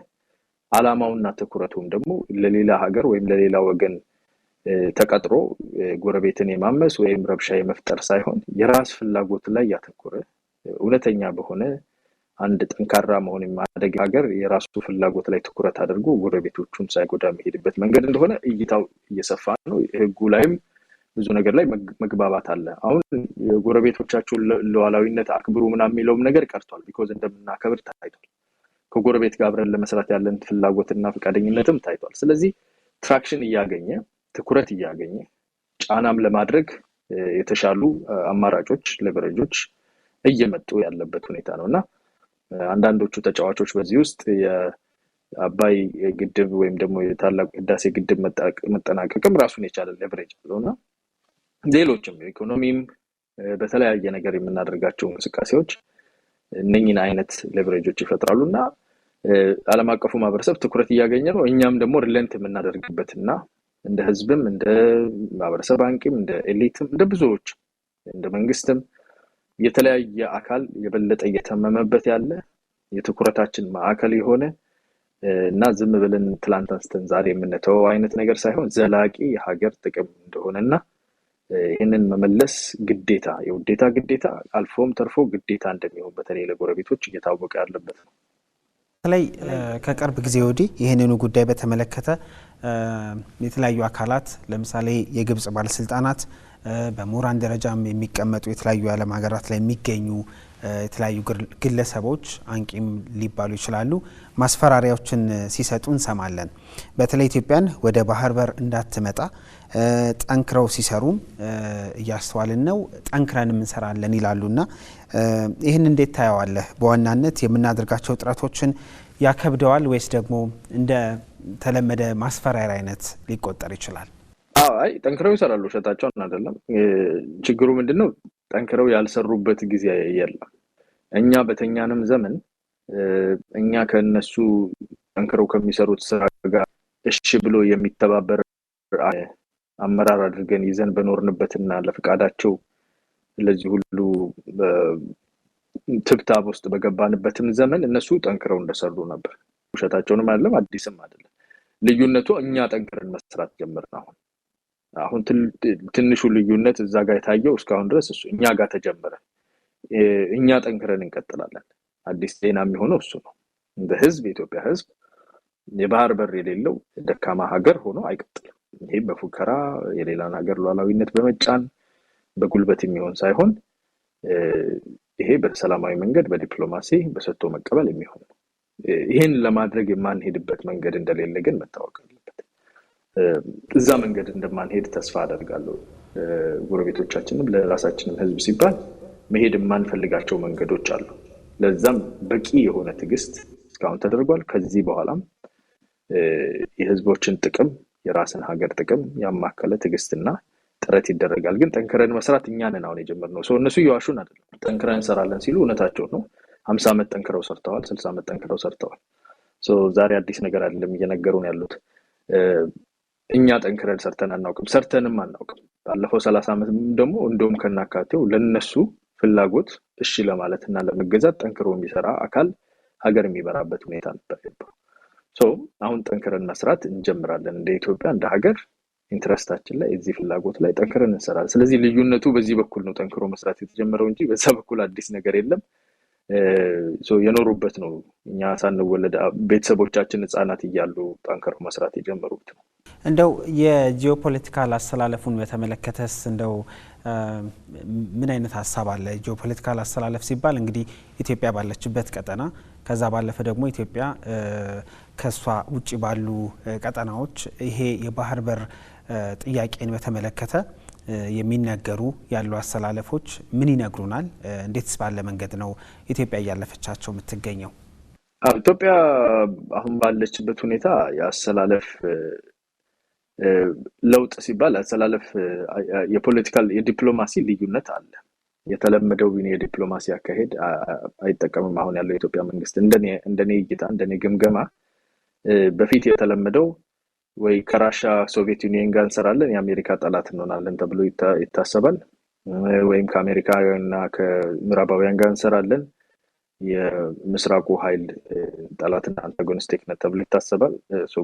ዓላማውና ትኩረቱም ደግሞ ለሌላ ሀገር ወይም ለሌላ ወገን ተቀጥሮ ጎረቤትን የማመስ ወይም ረብሻ የመፍጠር ሳይሆን የራስ ፍላጎት ላይ ያተኮረ እውነተኛ በሆነ አንድ ጠንካራ መሆን የማደግ ሀገር የራሱ ፍላጎት ላይ ትኩረት አድርጎ ጎረቤቶቹን ሳይጎዳ መሄድበት መንገድ እንደሆነ እይታው እየሰፋ ነው። ህጉ ላይም ብዙ ነገር ላይ መግባባት አለ። አሁን የጎረቤቶቻችሁን ሉዓላዊነት አክብሩ ምናምን የሚለውም ነገር ቀርቷል። ቢኮዝ እንደምናከብር ታይቷል። ከጎረቤት ጋር አብረን ለመስራት ያለን ፍላጎትና ፈቃደኝነትም ታይቷል። ስለዚህ ትራክሽን እያገኘ ትኩረት እያገኘ ጫናም ለማድረግ የተሻሉ አማራጮች ሌቨሬጆች እየመጡ ያለበት ሁኔታ ነውና አንዳንዶቹ ተጫዋቾች በዚህ ውስጥ የአባይ ግድብ ወይም ደግሞ የታላቁ ህዳሴ ግድብ መጠናቀቅም ራሱን የቻለ ሌቨሬጅ አለውና ሌሎችም ኢኮኖሚም በተለያየ ነገር የምናደርጋቸው እንቅስቃሴዎች እነኚህን አይነት ሌቨሬጆች ይፈጥራሉና ዓለም አቀፉ ማህበረሰብ ትኩረት እያገኘ ነው። እኛም ደግሞ ሪሌንት የምናደርግበትና እንደ ህዝብም እንደ ማህበረሰብ አንቂም እንደ ኤሊትም እንደ ብዙዎች እንደ መንግስትም የተለያየ አካል የበለጠ እየተመመበት ያለ የትኩረታችን ማዕከል የሆነ እና ዝም ብለን ትላንት አንስተን ዛሬ የምንተወው አይነት ነገር ሳይሆን ዘላቂ የሀገር ጥቅም እንደሆነና ይህንን መመለስ ግዴታ የውዴታ ግዴታ አልፎም ተርፎ ግዴታ እንደሚሆን በተለይ ለጎረቤቶች እየታወቀ ያለበት ነው። በተለይ ከቅርብ ጊዜ ወዲህ ይህንኑ ጉዳይ በተመለከተ የተለያዩ አካላት ለምሳሌ የግብጽ ባለስልጣናት በምሁራን ደረጃም የሚቀመጡ የተለያዩ ዓለም ሀገራት ላይ የሚገኙ የተለያዩ ግለሰቦች አንቂም ሊባሉ ይችላሉ ማስፈራሪያዎችን ሲሰጡ እንሰማለን። በተለይ ኢትዮጵያን ወደ ባህር በር እንዳትመጣ ጠንክረው ሲሰሩም እያስተዋልን ነው። ጠንክረንም እንሰራለን ይላሉና ይህን እንዴት ታየዋለህ? በዋናነት የምናደርጋቸው ጥረቶችን ያከብደዋል ወይስ ደግሞ እንደ ተለመደ ማስፈራሪያ አይነት ሊቆጠር ይችላል? አይ ጠንክረው ይሰራሉ፣ ውሸታቸውን አይደለም። ችግሩ ምንድነው? ጠንክረው ያልሰሩበት ጊዜ የለም። እኛ በተኛንም ዘመን እኛ ከነሱ ጠንክረው ከሚሰሩት ስራ ጋር እሺ ብሎ የሚተባበር አመራር አድርገን ይዘን በኖርንበትና ለፍቃዳቸው ለዚህ ሁሉ ትብታብ ውስጥ በገባንበትም ዘመን እነሱ ጠንክረው እንደሰሩ ነበር። ውሸታቸውንም አይደለም አዲስም አይደለም። ልዩነቱ እኛ ጠንክረን መስራት ጀመርን። አሁን ትንሹ ልዩነት እዛ ጋር የታየው እስካሁን ድረስ እሱ እኛ ጋር ተጀመረ። እኛ ጠንክረን እንቀጥላለን። አዲስ ዜና የሚሆነው እሱ ነው። እንደ ህዝብ የኢትዮጵያ ህዝብ የባህር በር የሌለው ደካማ ሀገር ሆኖ አይቀጥልም። ይሄ በፉከራ የሌላን ሀገር ሉዓላዊነት በመጫን በጉልበት የሚሆን ሳይሆን ይሄ በሰላማዊ መንገድ በዲፕሎማሲ በሰጥቶ መቀበል የሚሆን ነው። ይሄን ለማድረግ የማንሄድበት መንገድ እንደሌለ ግን መታወቅ አለበት። እዛ መንገድ እንደማንሄድ ተስፋ አደርጋለሁ። ጎረቤቶቻችንም ለራሳችንም ህዝብ ሲባል መሄድ የማንፈልጋቸው መንገዶች አሉ። ለዛም በቂ የሆነ ትዕግስት እስካሁን ተደርጓል። ከዚህ በኋላም የህዝቦችን ጥቅም የራስን ሀገር ጥቅም ያማከለ ትዕግስትና ጥረት ይደረጋል። ግን ጠንክረን መስራት እኛ ነን አሁን የጀመርነው። ሰው እነሱ እየዋሹን አይደለም። ጠንክረን እንሰራለን ሲሉ እውነታቸው ነው። 50 ዓመት ጠንክረው ሰርተዋል፣ 60 ዓመት ጠንክረው ሰርተዋል። ዛሬ አዲስ ነገር አይደለም እየነገሩን ያሉት። እኛ ጠንክረን ሰርተንም አናውቅም። ባለፈው 30 ዓመት ደግሞ እንደውም ከናካቴው ለነሱ ፍላጎት እሺ ለማለትና ለመገዛት ጠንክሮ የሚሰራ አካል ሀገር የሚበራበት ሁኔታ ነበር የነበረው። አሁን ጠንክረን መስራት እንጀምራለን። እንደ ኢትዮጵያ እንደ ሀገር ኢንትረስታችን ላይ እዚህ ፍላጎት ላይ ጠንክረን እንሰራለን። ስለዚህ ልዩነቱ በዚህ በኩል ነው ጠንክሮ መስራት የተጀመረው እንጂ በዛ በኩል አዲስ ነገር የለም። የኖሩበት ነው። እኛ ሳንወለድ ቤተሰቦቻችን ህፃናት እያሉ ጠንክረው መስራት የጀመሩት ነው። እንደው የጂኦፖለቲካል አስተላለፉን በተመለከተስ እንደው ምን አይነት ሀሳብ አለ? ጂኦፖለቲካል አስተላለፍ ሲባል እንግዲህ ኢትዮጵያ ባለችበት ቀጠና ከዛ ባለፈ ደግሞ ኢትዮጵያ ከሷ ውጪ ባሉ ቀጠናዎች ይሄ የባህር በር ጥያቄን በተመለከተ የሚነገሩ ያሉ አስተላለፎች ምን ይነግሩናል? እንዴትስ ባለ መንገድ ነው ኢትዮጵያ እያለፈቻቸው የምትገኘው? ኢትዮጵያ አሁን ባለችበት ሁኔታ የአስተላለፍ ለውጥ ሲባል አስተላለፍ የፖለቲካል የዲፕሎማሲ ልዩነት አለ። የተለመደው የዲፕሎማሲ አካሄድ አይጠቀምም አሁን ያለው የኢትዮጵያ መንግስት። እንደኔ እይታ እንደኔ ግምገማ በፊት የተለመደው ወይ ከራሻ ሶቪየት ዩኒየን ጋር እንሰራለን የአሜሪካ ጠላት እንሆናለን ተብሎ ይታሰባል፣ ወይም ከአሜሪካ እና ከምዕራባውያን ጋር እንሰራለን የምስራቁ ኃይል ጠላትና አንታጎኒስቲክ ነው ተብሎ ይታሰባል።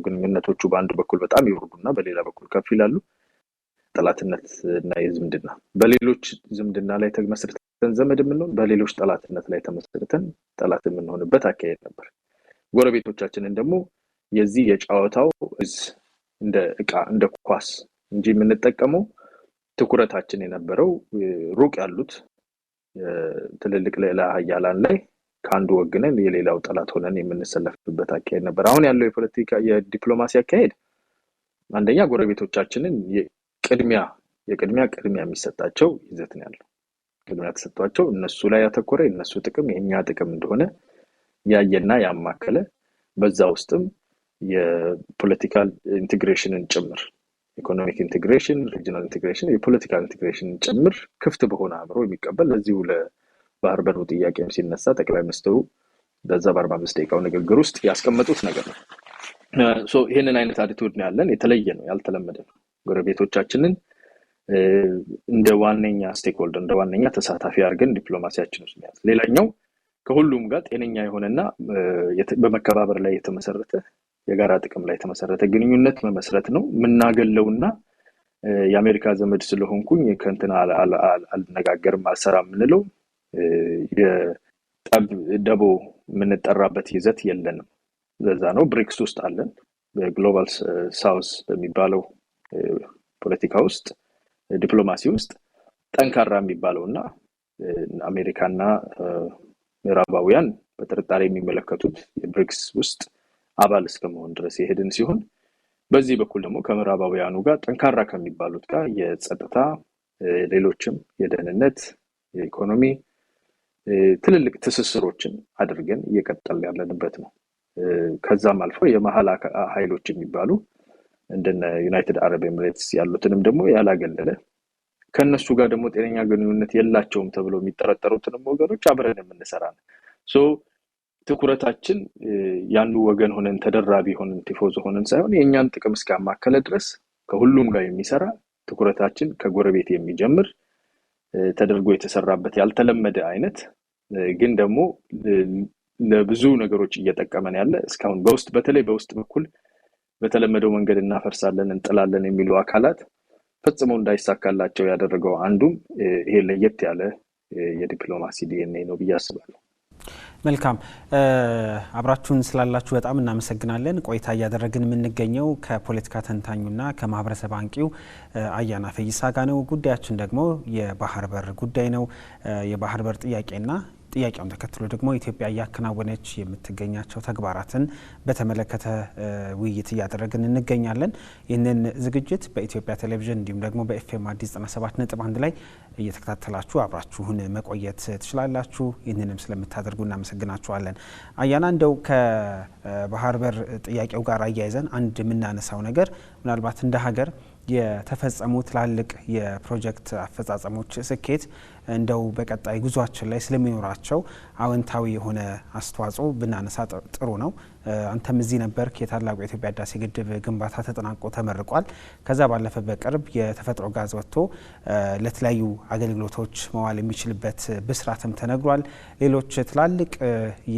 ግንኙነቶቹ በአንድ በኩል በጣም ይወርዱና በሌላ በኩል ከፍ ይላሉ። ጠላትነት እና የዝምድና በሌሎች ዝምድና ላይ ተመስርተን ዘመድ የምንሆን በሌሎች ጠላትነት ላይ ተመስርተን ጠላት የምንሆንበት አካሄድ ነበር። ጎረቤቶቻችንን ደግሞ የዚህ የጫወታው እንደ ዕቃ እንደ ኳስ እንጂ የምንጠቀመው ትኩረታችን የነበረው ሩቅ ያሉት ትልልቅ ሌላ ኃያላን ላይ ከአንዱ ወግነን የሌላው ጠላት ሆነን የምንሰለፍበት አካሄድ ነበር። አሁን ያለው የፖለቲካ የዲፕሎማሲ አካሄድ አንደኛ ጎረቤቶቻችንን ቅድሚያ የሚሰጣቸው ይዘት ነው ያለው። ቅድሚያ ተሰጥቷቸው እነሱ ላይ ያተኮረ እነሱ ጥቅም የኛ ጥቅም እንደሆነ ያየና ያማከለ በዛ ውስጥም የፖለቲካል ኢንቲግሬሽንን ጭምር ኢኮኖሚክ ኢንቲግሬሽን፣ ሪጂናል ኢንቲግሬሽን፣ የፖለቲካል ኢንቲግሬሽን ጭምር ክፍት በሆነ አእምሮ የሚቀበል ለዚሁ ለባህር በሩ ጥያቄም ሲነሳ ጠቅላይ ሚኒስትሩ በዛ በ45 ደቂቃው ንግግር ውስጥ ያስቀመጡት ነገር ነው። ይሄንን አይነት አቲቲዩድ ነው ያለን። የተለየ ነው፣ ያልተለመደ ነው። ጎረቤቶቻችንን እንደ ዋነኛ ስቴክሆልደር እንደ ዋነኛ ተሳታፊ አድርገን ዲፕሎማሲያችን ውስጥ ያዝ። ሌላኛው ከሁሉም ጋር ጤነኛ የሆነና በመከባበር ላይ የተመሰረተ የጋራ ጥቅም ላይ የተመሰረተ ግንኙነት መመስረት ነው። ምናገለውና የአሜሪካ ዘመድ ስለሆንኩኝ ከእንትና አልነጋገርም አልሰራም ምንለው የጠብ ደቦ የምንጠራበት ይዘት የለንም። ለዛ ነው ብሪክስ ውስጥ አለን። በግሎባል ሳውዝ በሚባለው ፖለቲካ ውስጥ ዲፕሎማሲ ውስጥ ጠንካራ የሚባለውና አሜሪካና ምዕራባውያን በጥርጣሬ የሚመለከቱት የብሪክስ ውስጥ አባል እስከመሆን ድረስ የሄድን ሲሆን በዚህ በኩል ደግሞ ከምዕራባውያኑ ጋር ጠንካራ ከሚባሉት ጋር የጸጥታ ሌሎችም የደህንነት የኢኮኖሚ ትልልቅ ትስስሮችን አድርገን እየቀጠልን ያለንበት ነው። ከዛም አልፎ የመሃል ኃይሎች የሚባሉ እንደነ ዩናይትድ አረብ ኤሚሬትስ ያሉትንም ደግሞ ያላገለለ ከነሱ ጋር ደግሞ ጤነኛ ግንኙነት የላቸውም ተብሎ የሚጠረጠሩትንም ወገኖች አብረን የምንሰራ ነው። ትኩረታችን ያንዱ ወገን ሆነን ተደራቢ ሆነን ቲፎዞ ሆነን ሳይሆን የኛን ጥቅም እስካማከለ ድረስ ከሁሉም ጋር የሚሰራ ትኩረታችን ከጎረቤት የሚጀምር ተደርጎ የተሰራበት ያልተለመደ አይነት ግን ደግሞ ለብዙ ነገሮች እየጠቀመን ያለ እስካሁን በውስጥ በተለይ በውስጥ በኩል በተለመደው መንገድ እናፈርሳለን እንጥላለን የሚሉ አካላት ፈጽሞ እንዳይሳካላቸው ያደረገው አንዱም ይሄ ለየት ያለ የዲፕሎማሲ ዲኤንኤ ነው ብዬ አስባለሁ። መልካም አብራችሁን ስላላችሁ በጣም እናመሰግናለን። ቆይታ እያደረግን የምንገኘው ከፖለቲካ ተንታኙና ከማህበረሰብ አንቂው አያና ፈይሳ ጋር ነው። ጉዳያችን ደግሞ የባህር በር ጉዳይ ነው። የባህር በር ጥያቄና ጥያቄውን ተከትሎ ደግሞ ኢትዮጵያ እያከናወነች የምትገኛቸው ተግባራትን በተመለከተ ውይይት እያደረግን እንገኛለን። ይህንን ዝግጅት በኢትዮጵያ ቴሌቪዥን እንዲሁም ደግሞ በኤፍኤም አዲስ 97.1 ላይ እየተከታተላችሁ አብራችሁን መቆየት ትችላላችሁ። ይህንንም ስለምታደርጉ እናመሰግናችኋለን። አያና እንደው ከባህር በር ጥያቄው ጋር አያይዘን አንድ የምናነሳው ነገር ምናልባት እንደ ሀገር የተፈጸሙ ትላልቅ የፕሮጀክት አፈጻጸሞች ስኬት እንደው በቀጣይ ጉዟችን ላይ ስለሚኖራቸው አዎንታዊ የሆነ አስተዋጽኦ ብናነሳ ጥሩ ነው። አንተም እዚህ ነበርክ። የታላቁ የኢትዮጵያ ህዳሴ ግድብ ግንባታ ተጠናቆ ተመርቋል። ከዛ ባለፈ በቅርብ የተፈጥሮ ጋዝ ወጥቶ ለተለያዩ አገልግሎቶች መዋል የሚችልበት ብስራትም ተነግሯል። ሌሎች ትላልቅ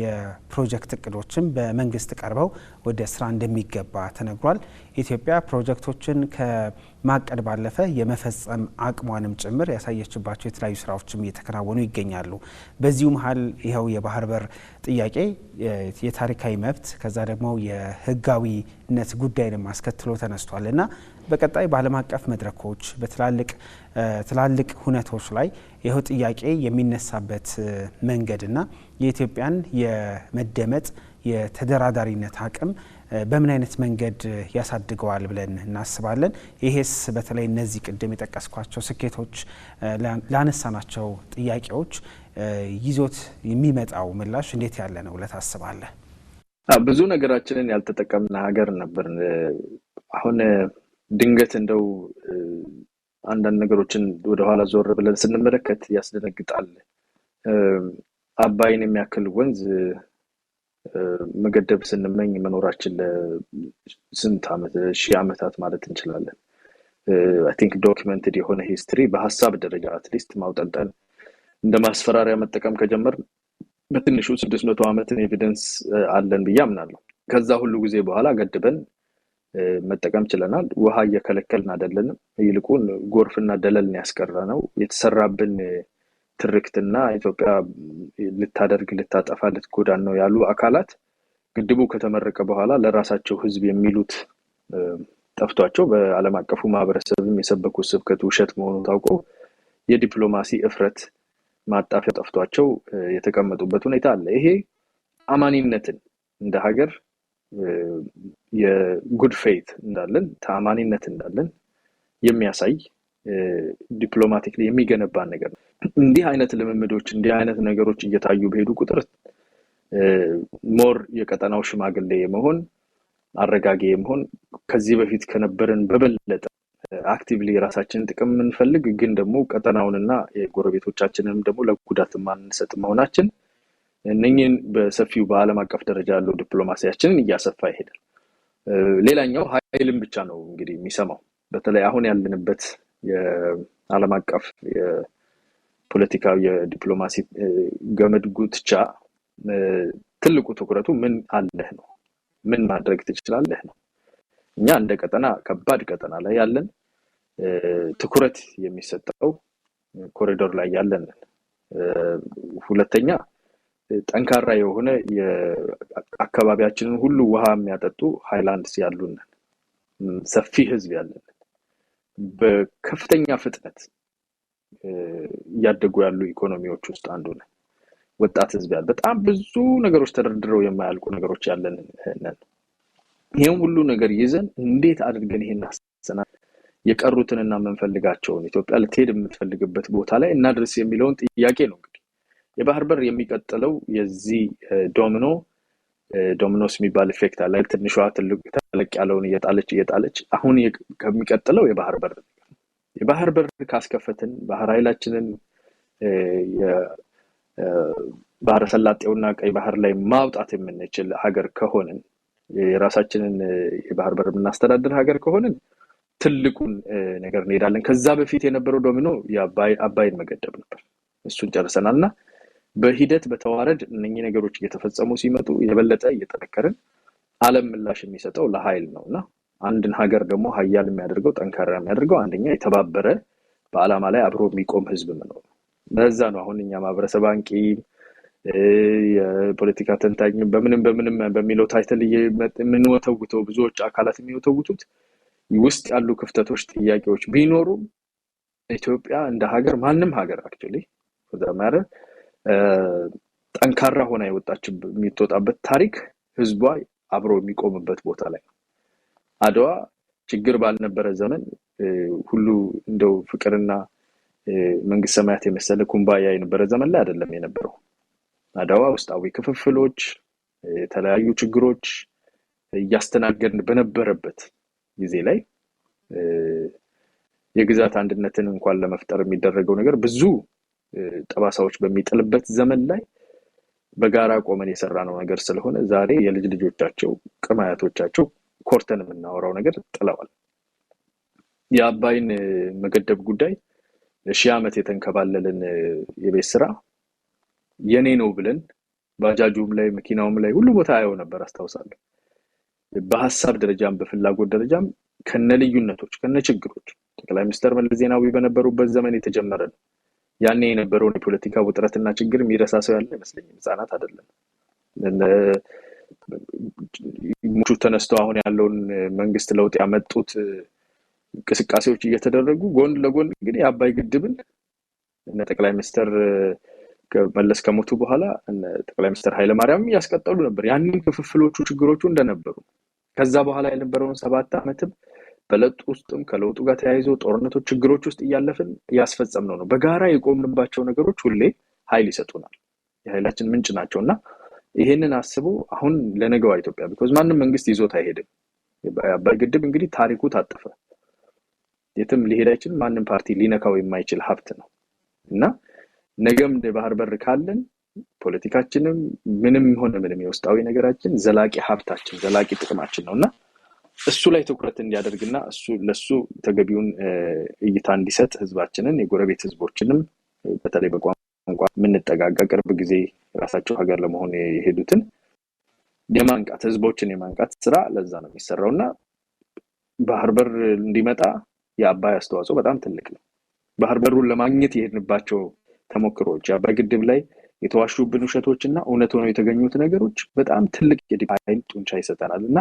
የፕሮጀክት እቅዶችም በመንግስት ቀርበው ወደ ስራ እንደሚገባ ተነግሯል። ኢትዮጵያ ፕሮጀክቶችን ከማቀድ ባለፈ የመፈጸም አቅሟንም ጭምር ያሳየችባቸው የተለያዩ ስራዎችም እየተከናወኑ ይገኛሉ። በዚሁ መሀል ይኸው የባህር በር ጥያቄ የታሪካዊ መብት ከዛ ደግሞ የህጋዊነት ጉዳይንም አስከትሎ ተነስቷል እና በቀጣይ በዓለም አቀፍ መድረኮች በትላልቅ ሁነቶች ላይ ይኸው ጥያቄ የሚነሳበት መንገድና የኢትዮጵያን የመደመጥ የተደራዳሪነት አቅም በምን አይነት መንገድ ያሳድገዋል ብለን እናስባለን? ይሄስ በተለይ እነዚህ ቅድም የጠቀስኳቸው ስኬቶች ላነሳናቸው ጥያቄዎች ይዞት የሚመጣው ምላሽ እንዴት ያለ ነው ብለህ ታስባለህ? ብዙ ነገራችንን ያልተጠቀምና ሀገር ነበር። አሁን ድንገት እንደው አንዳንድ ነገሮችን ወደ ኋላ ዞር ብለን ስንመለከት ያስደነግጣል። አባይን የሚያክል ወንዝ መገደብ ስንመኝ መኖራችን ለስንት ዓመት ሺህ ዓመታት ማለት እንችላለን። አይ ቲንክ ዶክመንትድ የሆነ ሂስትሪ በሐሳብ ደረጃ አትሊስት ማውጠንጠን እንደ ማስፈራሪያ መጠቀም ከጀመር በትንሹ 600 ዓመትን ኤቪደንስ አለን ብዬ አምናለሁ። ከዛ ሁሉ ጊዜ በኋላ ገድበን መጠቀም ችለናል። ውሃ እየከለከልን አይደለንም። ይልቁን ጎርፍና ደለልን ያስቀረነው የተሰራብን ትርክትና ኢትዮጵያ ልታደርግ ልታጠፋ ልትጎዳን ነው ያሉ አካላት ግድቡ ከተመረቀ በኋላ ለራሳቸው ህዝብ የሚሉት ጠፍቷቸው በዓለም አቀፉ ማህበረሰብም የሰበኩት ስብከት ውሸት መሆኑ ታውቆ የዲፕሎማሲ እፍረት ማጣፊያ ጠፍቷቸው የተቀመጡበት ሁኔታ አለ። ይሄ አማኒነትን እንደ ሀገር የጉድ ፌት እንዳለን ተአማኒነት እንዳለን የሚያሳይ ዲፕሎማቲክሊ የሚገነባ ነገር ነው። እንዲህ አይነት ልምምዶች እንዲህ አይነት ነገሮች እየታዩ በሄዱ ቁጥር ሞር የቀጠናው ሽማግሌ የመሆን አረጋጊ የመሆን ከዚህ በፊት ከነበረን በበለጠ አክቲቭሊ ራሳችንን ጥቅም እንፈልግ ግን ደግሞ ቀጠናውንና የጎረቤቶቻችንንም ደግሞ ለጉዳት ማንሰጥ መሆናችን እነኚህን በሰፊው በዓለም አቀፍ ደረጃ ያለው ዲፕሎማሲያችንን እያሰፋ ይሄዳል። ሌላኛው ኃይልን ብቻ ነው እንግዲህ የሚሰማው። በተለይ አሁን ያለንበት የዓለም አቀፍ የፖለቲካዊ የዲፕሎማሲ ገመድ ጉትቻ ትልቁ ትኩረቱ ምን አለህ ነው፣ ምን ማድረግ ትችላለህ ነው። እኛ እንደ ቀጠና ከባድ ቀጠና ላይ ያለን ትኩረት የሚሰጠው ኮሪዶር ላይ ያለን። ሁለተኛ ጠንካራ የሆነ የአካባቢያችንን ሁሉ ውሃ የሚያጠጡ ሃይላንድስ ያሉን፣ ሰፊ ህዝብ ያለን፣ በከፍተኛ ፍጥነት እያደጉ ያሉ ኢኮኖሚዎች ውስጥ አንዱ ነን። ወጣት ህዝብ ያለ፣ በጣም ብዙ ነገሮች ተደርድረው የማያልቁ ነገሮች ያለን ነን። ይሄን ሁሉ ነገር ይዘን እንዴት አድርገን ይሄን አስተና የቀሩትንና መንፈልጋቸውን ኢትዮጵያ ልትሄድ የምትፈልግበት ቦታ ላይ እናድርስ የሚለውን ጥያቄ ነው። እንግዲህ የባህር በር የሚቀጥለው የዚህ ዶሚኖስ የሚባል ኢፌክት አለ። ትንሿ ተለቅ ያለውን እየጣለች አሁን ከሚቀጥለው የባህር በር ካስከፈትን ባህር ኃይላችንን ባህረ ሰላጤውና ቀይ ባህር ላይ ማውጣት የምንችል ሀገር ከሆንን፣ የራሳችንን የባህር በር የምናስተዳድር ሀገር ከሆንን ትልቁን ነገር እንሄዳለን። ከዛ በፊት የነበረው ዶሚኖ የአባይን መገደብ ነበር። እሱን ጨርሰናልና በሂደት በተዋረድ እነኚህ ነገሮች እየተፈጸሙ ሲመጡ የበለጠ እየተጠነከርን ዓለም ምላሽ የሚሰጠው ለኃይል ነውና አንድን ሀገር ደግሞ ኃያል የሚያደርገው ጠንካራ የሚያደርገው አንደኛ የተባበረ በዓላማ ላይ አብሮ የሚቆም ህዝብ ነው። ለዛ ነው አሁን እኛ ማህበረሰብ አንቂ የፖለቲካ ተንታኝ በምንም በሚለው ታይትል የምንወተውተው ብዙዎች አካላት የሚወተውቱት ውስጥ ያሉ ክፍተቶች፣ ጥያቄዎች ቢኖሩም ኢትዮጵያ እንደ ሀገር ማንም ሀገር አክቹሊ ወደማረ ጠንካራ ሆና የምትወጣበት ታሪክ ህዝቧ አብሮ የሚቆምበት ቦታ ላይ ነው። አድዋ ችግር ባልነበረ ዘመን ሁሉ እንደው ፍቅርና መንግስት ሰማያት የመሰለ ኩምባያ የነበረ ዘመን ላይ አይደለም የነበረው። አድዋ ውስጣዊ ክፍፍሎች፣ የተለያዩ ችግሮች እያስተናገድን በነበረበት ጊዜ ላይ የግዛት አንድነትን እንኳን ለመፍጠር የሚደረገው ነገር ብዙ ጠባሳዎች በሚጥልበት ዘመን ላይ በጋራ ቆመን የሰራነው ነገር ስለሆነ ዛሬ የልጅ ልጆቻቸው ቅማያቶቻቸው ኮርተን የምናወራው ነገር ጥለዋል። የአባይን መገደብ ጉዳይ ለሺህ ዓመት የተንከባለለን የቤት ስራ የኔ ነው ብለን ባጃጁም ላይ መኪናውም ላይ ሁሉ ቦታ ያየው ነበር አስታውሳለሁ። በሐሳብ ደረጃም በፍላጎት ደረጃም ከነልዩነቶች ከነችግሮች ጠቅላይ ሚኒስትር መለስ ዜናዊ በነበሩበት ዘመን የተጀመረ ነው። ያኔ የነበረውን የፖለቲካ ውጥረትና ችግር የሚረሳ ሰው ያለ አይመስለኝም። ህፃናት አይደለም ሙቹ ተነስተው አሁን ያለውን መንግስት ለውጥ ያመጡት እንቅስቃሴዎች እየተደረጉ ጎን ለጎን ግን የአባይ ግድብን ጠቅላይ ሚኒስትር መለስ ከሞቱ በኋላ ጠቅላይ ሚኒስትር ኃይለ ማርያም ያስቀጠሉ ነበር። ያንን ክፍፍሎቹ ችግሮቹ እንደነበሩ ከዛ በኋላ የነበረውን 7 ዓመትም በለውጥ ውስጥም ከለውጡ ጋር ተያይዞ ጦርነቶች፣ ችግሮች ውስጥ እያለፍን ያስፈጸምነው ነው። በጋራ የቆምንባቸው ነገሮች ሁሌ ኃይል ይሰጡናል፣ የኃይላችን ምንጭ ናቸውና ይሄንን አስቡ አሁን ለነገዋ ኢትዮጵያ because ማንም መንግስት ይዞት አይሄድም። የአባይ ግድብ እንግዲህ ታሪኩ ታጠፈ፣ የትም ሊሄድ አይችልም። ማንም ፓርቲ ሊነካው የማይችል ሀብት ነው እና ነገም ባህር በር ካለን ፖለቲካችንም ምንም ሆነ ምንም የውስጣዊ ነገራችን ዘላቂ ሀብታችን ዘላቂ ጥቅማችን ነውና እሱ ላይ ትኩረት እንዲያደርግና ለሱ ተገቢውን እይታ እንዲሰጥ ህዝባችንን የጎረቤት ህዝቦችንም በተለይ በቋንቋ ምንጠጋጋ ቅርብ ጊዜ ራሳቸው ሀገር ለመሆን የሄዱትን የማንቃት ህዝቦችን የማንቃት ስራ ለዛ ነው የሚሰራውና ባህር በር እንዲመጣ የአባይ አስተዋጽኦ በጣም ትልቅ ነው። ባህር በሩን ለማግኘት የሄድንባቸው ተሞክሮች የአባይ ግድብ ላይ የተዋሹብን ውሸቶችና እውነት ሆነው የተገኙት ነገሮች በጣም ትልቅ የዲፋይን ጡንቻ ይሰጣናልና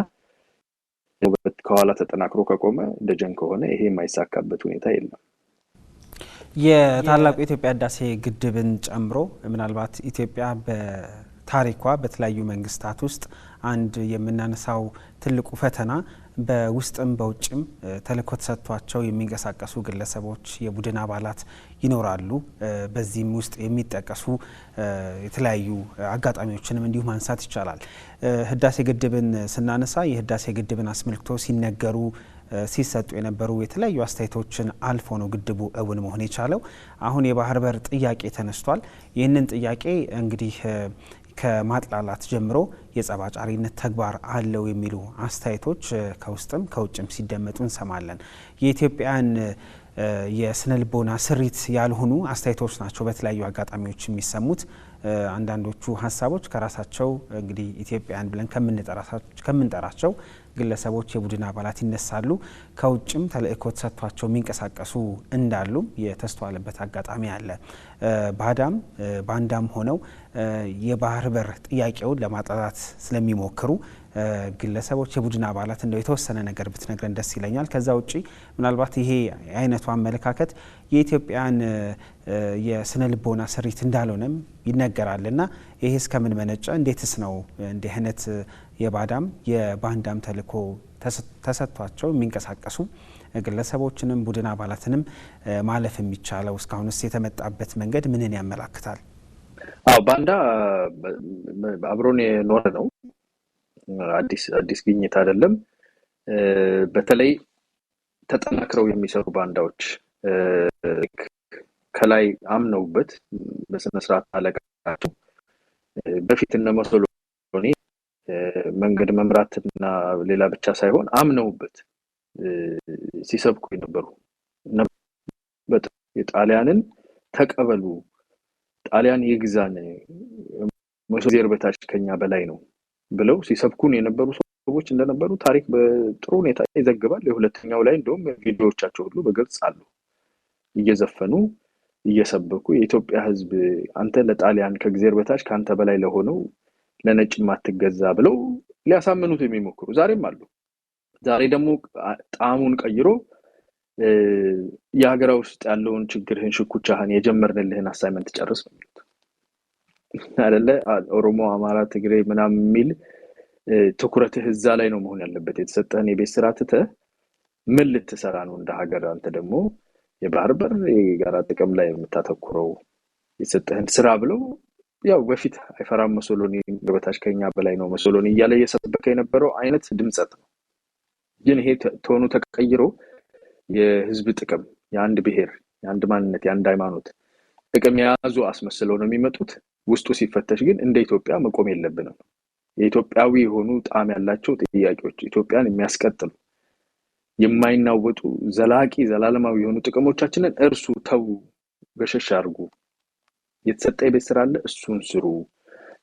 ከኋላ ተጠናክሮ ከቆመ ደጀን ከሆነ ይሄ የማይሳካበት ሁኔታ የለም። የታላቁ የኢትዮጵያ ህዳሴ ግድብን ጨምሮ ምናልባት ኢትዮጵያ በታሪኳ በተለያዩ መንግስታት ውስጥ አንድ የምናነሳው ትልቁ ፈተና በውስጥም በውጭም ተልእኮ ተሰጥቷቸው የሚንቀሳቀሱ ግለሰቦች የቡድን አባላት ይኖራሉ። በዚህም ውስጥ የሚጠቀሱ የተለያዩ አጋጣሚዎችንም እንዲሁ ማንሳት ይቻላል። ህዳሴ ግድብን ስናነሳ የህዳሴ ግድብን አስመልክቶ ሲነገሩ ሲሰጡ የነበሩ የተለያዩ አስተያየቶችን አልፎ ነው ግድቡ እውን መሆን የቻለው። አሁን የባህር በር ጥያቄ ተነስቷል። ይህንን ጥያቄ እንግዲህ ከማጥላላት ጀምሮ የጸባጫሪነት ተግባር አለው የሚሉ አስተያየቶች ከውስጥም ከውጭም ሲደመጡ እንሰማለን። የኢትዮጵያን የስነ ልቦና ስሪት ያልሆኑ አስተያየቶች ናቸው በተለያዩ አጋጣሚዎች የሚሰሙት። አንዳንዶቹ ሀሳቦች ከራሳቸው እንግዲህ ኢትዮጵያን ብለን ከምንጠራቸው ግለሰቦች የቡድን አባላት ይነሳሉ። ከውጭም ተልእኮ ተሰጥቷቸው የሚንቀሳቀሱ እንዳሉ የተስተዋለበት አጋጣሚ አለ። ባንዳም ሆነው የባህር በር ጥያቄውን ለማጣራት ስለሚሞክሩ ግለሰቦች የቡድን አባላት እንደው የተወሰነ ነገር ብትነግረን ደስ ይለኛል። ከዛ ውጪ ምናልባት ይሄ አይነቱ አመለካከት የኢትዮጵያን የስነ ልቦና ስሪት እንዳልሆነም ይነገራልና ይሄ እስከምን መነጨ? እንዴትስ ነው እንዲህ አይነት የባንዳም ተልእኮ ተሰጥቷቸው የሚንቀሳቀሱ ግለሰቦችንም ቡድን አባላትንም ማለፍ የሚቻለው? እስካሁንስ የተመጣበት መንገድ ምንን ያመላክታል? ባንዳ አብሮን የኖረ ነው። አዲስ ግኝት አይደለም። በተለይ ተጠናክረው የሚሰሩ ባንዳዎች ከላይ አምነውበት በስነ ስርዓት አለቃቸው በፊት እነ ሞሶሎኒ መንገድ መምራትና ሌላ ብቻ ሳይሆን አምነውበት ሲሰብኩ የነበሩ የጣሊያንን ተቀበሉ፣ ጣሊያን ይግዛን፣ ሞሶሎኒ በታች ከኛ በላይ ነው ብለው ሲሰብኩን የነበሩ ሰዎች እንደነበሩ ታሪክ በጥሩ ሁኔታ ይዘግባል። የሁለተኛው ላይ እንደውም ቪዲዮዎቻቸው ሁሉ በግልጽ አሉ። እየዘፈኑ እየሰበኩ የኢትዮጵያ ሕዝብ አንተ ለጣሊያን ከእግዚአብሔር በታች ካንተ በላይ ለሆነው ለነጭ ማትገዛ ብለው ሊያሳምኑት የሚሞክሩ ዛሬም አሉ። ዛሬ ደግሞ ጣሙን ቀይሮ የሀገራ ውስጥ ያለውን ችግርህን ሽኩቻህን የጀመርንልህን አሳይመንት ጨርስ ነው የሚሉት አይደለ? ኦሮሞ፣ አማራ፣ ትግሬ ምናምን የሚል ትኩረትህ እዛ ላይ ነው መሆን ያለበት። የተሰጠህን የቤት ስራ ትተህ ምን ልትሰራ ነው እንደ ሀገር? አንተ ደግሞ የባህር በር የጋራ ጥቅም ላይ የምታተኩረው የሰጠህን ስራ ብለው ያው በፊት አይፈራም ሞሶሎኒ በታች ከኛ በላይ ነው ሞሶሎኒ እያለ እየሰበከ የነበረው አይነት ድምጸት ነው። ግን ይሄ ቶኑ ተቀይሮ የህዝብ ጥቅም፣ የአንድ ብሔር፣ የአንድ ማንነት፣ የአንድ ሃይማኖት ጥቅም የያዙ አስመስለው ነው የሚመጡት። ውስጡ ሲፈተሽ ግን እንደ ኢትዮጵያ መቆም የለብንም። የኢትዮጵያዊ የሆኑ ጣዕም ያላቸው ጥያቄዎች ኢትዮጵያን የሚያስቀጥሉ የማይናወጡ ዘላቂ ዘላለማዊ የሆኑ ጥቅሞቻችንን እርሱ ተው፣ ገሸሽ አድርጉ። የተሰጠ የቤት ስራ አለ፣ እሱን ስሩ።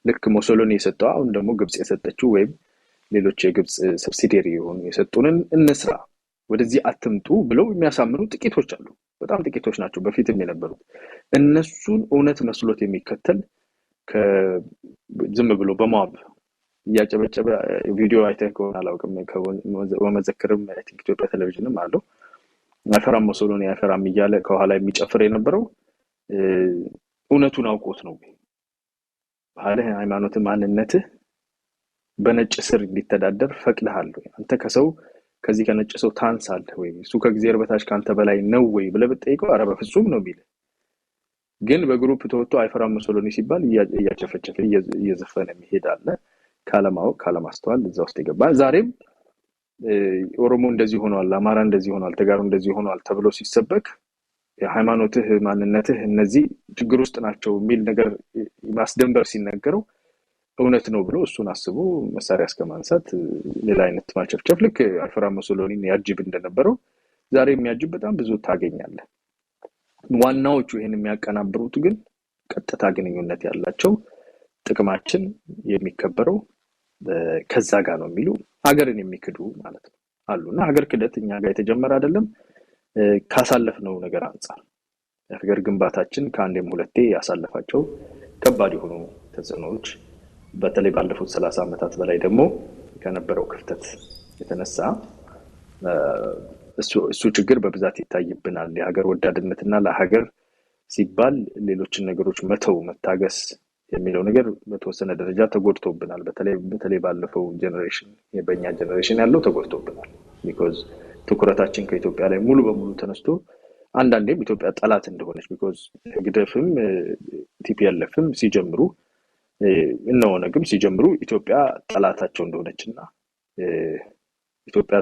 ልክ ሞሶሎኒ የሰጠው አሁን ደግሞ ግብጽ የሰጠችው ወይም ሌሎች የግብጽ ሰብሲዲሪ የሆኑ የሰጡንን እንስራ፣ ወደዚህ አትምጡ ብለው የሚያሳምኑ ጥቂቶች አሉ። በጣም ጥቂቶች ናቸው በፊትም የነበሩት። እነሱን እውነት መስሎት የሚከተል ዝም ብሎ በማብ እያጨበጨበ ቪዲዮ አይተህ ከሆነ አላውቅም፣ በመዘክርም ኢትዮጵያ ቴሌቪዥንም አለው አይፈራም ሞሶሎኒ አይፈራም እያለ ከኋላ የሚጨፍር የነበረው እውነቱን አውቆት ነው። ባህልህ፣ ሃይማኖትህ፣ ማንነትህ በነጭ ስር እንዲተዳደር ፈቅደሃል ወይ? አንተ ከዚህ ከነጭ ሰው ታንሳለህ ወይ? እሱ ከእግዚአብሔር በታች ካንተ በላይ ነው ወይ ብለህ ብትጠይቀው ኧረ በፍጹም ነው የሚል። ግን በግሩፕ ተወጥቶ አይፈራም ሞሶሎኒ ሲባል እያጨፈጨፈ እየዘፈነ የሚሄድ አለ። ካለማወቅ ካለማስተዋል እዛ ውስጥ የገባ ዛሬም ኦሮሞ እንደዚህ ሆኗል፣ አማራ እንደዚህ ሆኗል፣ ተጋሩ እንደዚህ ሆኗል ተብሎ ሲሰበክ የሃይማኖትህ፣ ማንነትህ እነዚህ ችግር ውስጥ ናቸው የሚል ነገር ማስደንበር ሲነገረው እውነት ነው ብሎ እሱን አስቦ መሳሪያ እስከማንሳት ሌላ አይነት ማጨፍጨፍ ልክ አይፈራም ሞሶሎኒን ያጅብ እንደነበረው ዛሬ የሚያጅብ በጣም ብዙ ታገኛለህ። ዋናዎቹ ይሄን የሚያቀናብሩት ግን ቀጥታ ግንኙነት ያላቸው ጥቅማችን የሚከበረው ከዛ ጋር ነው የሚሉ ሀገርን የሚክዱ ማለት ነው አሉና ሀገር ክደት እኛ ጋር የተጀመረ አይደለም። ካሳለፍነው ነገር አንፃር የሀገር ግንባታችን ከአንዴም ሁለቴ ያሳለፋቸው ከባድ የሆኑ ተጽዕኖዎች በተለይ ባለፉት 30 ዓመታት በላይ ደግሞ ከነበረው ክፍተት የተነሳ እሱ ችግር በብዛት ይታይብናል። የሀገር ወዳድነትና ለሀገር ሲባል ሌሎችን ነገሮች መተው መታገስ የሚለው ነገር በተወሰነ ደረጃ ተጎድቶብናል። በተለይ ባለፈው ጀነሬሽን በእኛ ጀነሬሽን ያለው ተጎድቶብናል። ቢኮዝ ትኩረታችን ከኢትዮጵያ ላይ ሙሉ በሙሉ ተነስቶ አንዳንዴም ኢትዮጵያ ጠላት እንደሆነች ቢኮዝ ግደፍም ቲፒኤልኤፍም ሲጀምሩ እነሆነግም ሲጀምሩ ኢትዮጵያ ጠላታቸው እንደሆነችና ኢትዮጵያ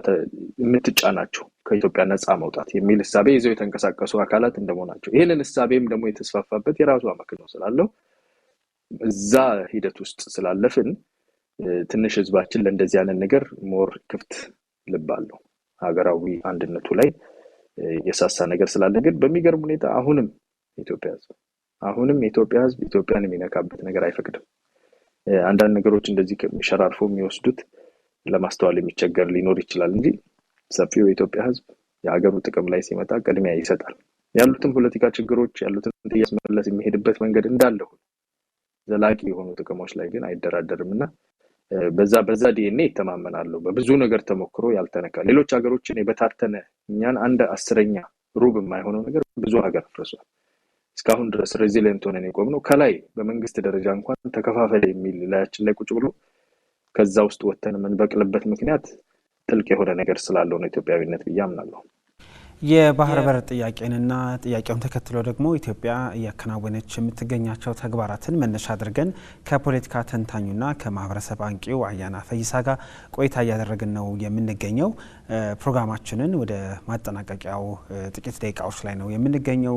የምትጫናቸው ከኢትዮጵያ ነፃ መውጣት የሚል እሳቤ ይዘው የተንቀሳቀሱ አካላት እንደሆናቸው ይሄንን እሳቤም ደግሞ የተስፋፋበት የራሱ አመክንዮ ስላለው እዛ ሂደት ውስጥ ስላለፍን ትንሽ ህዝባችን ለእንደዚህ አይነት ነገር ሞር ክፍት ልብ አለው። ሀገራዊ አንድነቱ ላይ የሳሳ ነገር ስላለ ግን በሚገርም ሁኔታ አሁንም የኢትዮጵያ ህዝብ ኢትዮጵያን የሚነካበት ነገር አይፈቅድም። አንዳንድ ነገሮች እንደዚህ ሸራርፎ የሚወስዱት ለማስተዋል የሚቸገር ሊኖር ይችላል እንጂ ሰፊው የኢትዮጵያ ህዝብ የሀገሩ ጥቅም ላይ ሲመጣ ቅድሚያ ይሰጣል። ያሉትን ፖለቲካ ችግሮች ያሉትን ጥያቄ መመለስ የሚሄድበት መንገድ እንዳለ ዘላቂ የሆኑ ጥቅሞች ላይ ግን አይደራደርምና በዛ ዲኤንኤ ይተማመናሉ። በብዙ ነገር ተሞክሮ ያልተነካ ሌሎች ሀገሮችን የበታተነ እኛን አንድ 10ኛ ሩብ የማይሆነው ነገር ብዙ ሀገር አፍርሷል። እስካሁን ድረስ ሬዚሊየንት ሆነን የቆምነው ከላይ በመንግስት ደረጃ እንኳን ተከፋፈለ የሚል ላያችን ላይ ቁጭ ብሎ ከዛ ውስጥ ወተን የምንበቅልበት ምክንያት ጥልቅ የሆነ ነገር ስላለው ነው ኢትዮጵያዊነት ብዬ አምናለሁ። የባህር በር ጥያቄንና ጥያቄውን ተከትሎ ደግሞ ኢትዮጵያ እያከናወነች የምትገኛቸው ተግባራትን መነሻ አድርገን ከፖለቲካ ተንታኙና ከማህበረሰብ አንቂው አያና ፈይሳ ጋር ቆይታ እያደረግን ነው የምንገኘው። ፕሮግራማችንን ወደ ማጠናቀቂያው ጥቂት ደቂቃዎች ላይ ነው የምንገኘው።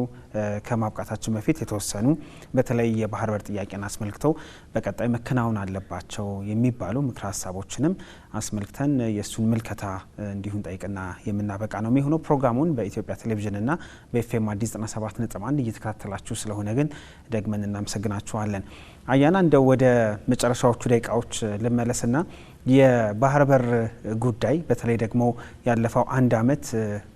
ከማብቃታችን በፊት የተወሰኑ በተለይ የባህር በር ጥያቄን አስመልክተው በቀጣይ መከናወን አለባቸው የሚባሉ ምክረ ሀሳቦችንም አስመልክተን የእሱን ምልከታ እንዲሁን ጠይቅና የምናበቃ ነው የሚሆነው። ፕሮግራሙን በኢትዮጵያ ቴሌቪዥንና በኤፍኤም አዲስ 97.1 እየተከታተላችሁ ስለሆነ ግን ደግመን እናመሰግናችኋለን። አያና እንደው ወደ መጨረሻዎቹ ደቂቃዎች ልመለስና የባህር በር ጉዳይ በተለይ ደግሞ ያለፈው አንድ አመት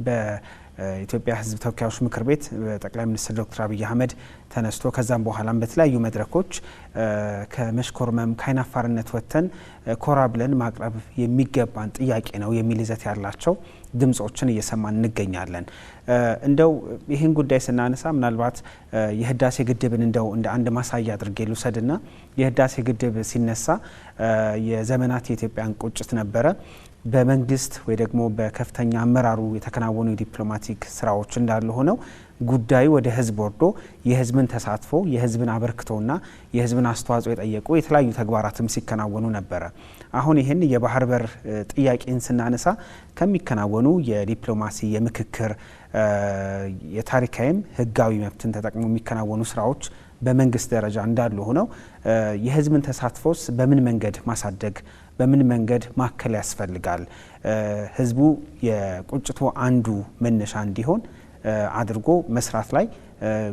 በኢትዮጵያ ሕዝብ ተወካዮች ምክር ቤት በጠቅላይ ሚኒስትር ዶክተር አብይ አህመድ ተነስቶ ከዛም በኋላም በተለያዩ መድረኮች ከመሽኮርመም ከአይናፋርነት ወጥተን ኮራ ብለን ማቅረብ የሚገባን ጥያቄ ነው የሚል ይዘት ያላቸው ድምጾችን እየሰማን እንገኛለን። እንደው ይህን ጉዳይ ስናነሳ ምናልባት የህዳሴ ግድብን እንደው እንደ አንድ ማሳያ አድርጌ ልውሰድና የህዳሴ ግድብ ሲነሳ የዘመናት የኢትዮጵያን ቁጭት ነበረ። በመንግስት ወይ ደግሞ በከፍተኛ አመራሩ የተከናወኑ የዲፕሎማቲክ ስራዎች እንዳሉ ሆነው ጉዳዩ ወደ ህዝብ ወርዶ የህዝብን ተሳትፎ የህዝብን አበርክቶና የህዝብን አስተዋጽኦ የጠየቁ የተለያዩ ተግባራትም ሲከናወኑ ነበረ። አሁን ይህን የባህር በር ጥያቄን ስናነሳ ከሚከናወኑ የዲፕሎማሲ የምክክር የታሪካዊም ህጋዊ መብትን ተጠቅሞ የሚከናወኑ ስራዎች በመንግስት ደረጃ እንዳሉ ሆነው የህዝብን ተሳትፎስ በምን መንገድ ማሳደግ በምን መንገድ ማከል ያስፈልጋል? ህዝቡ የቁጭቱ አንዱ መነሻ እንዲሆን አድርጎ መስራት ላይ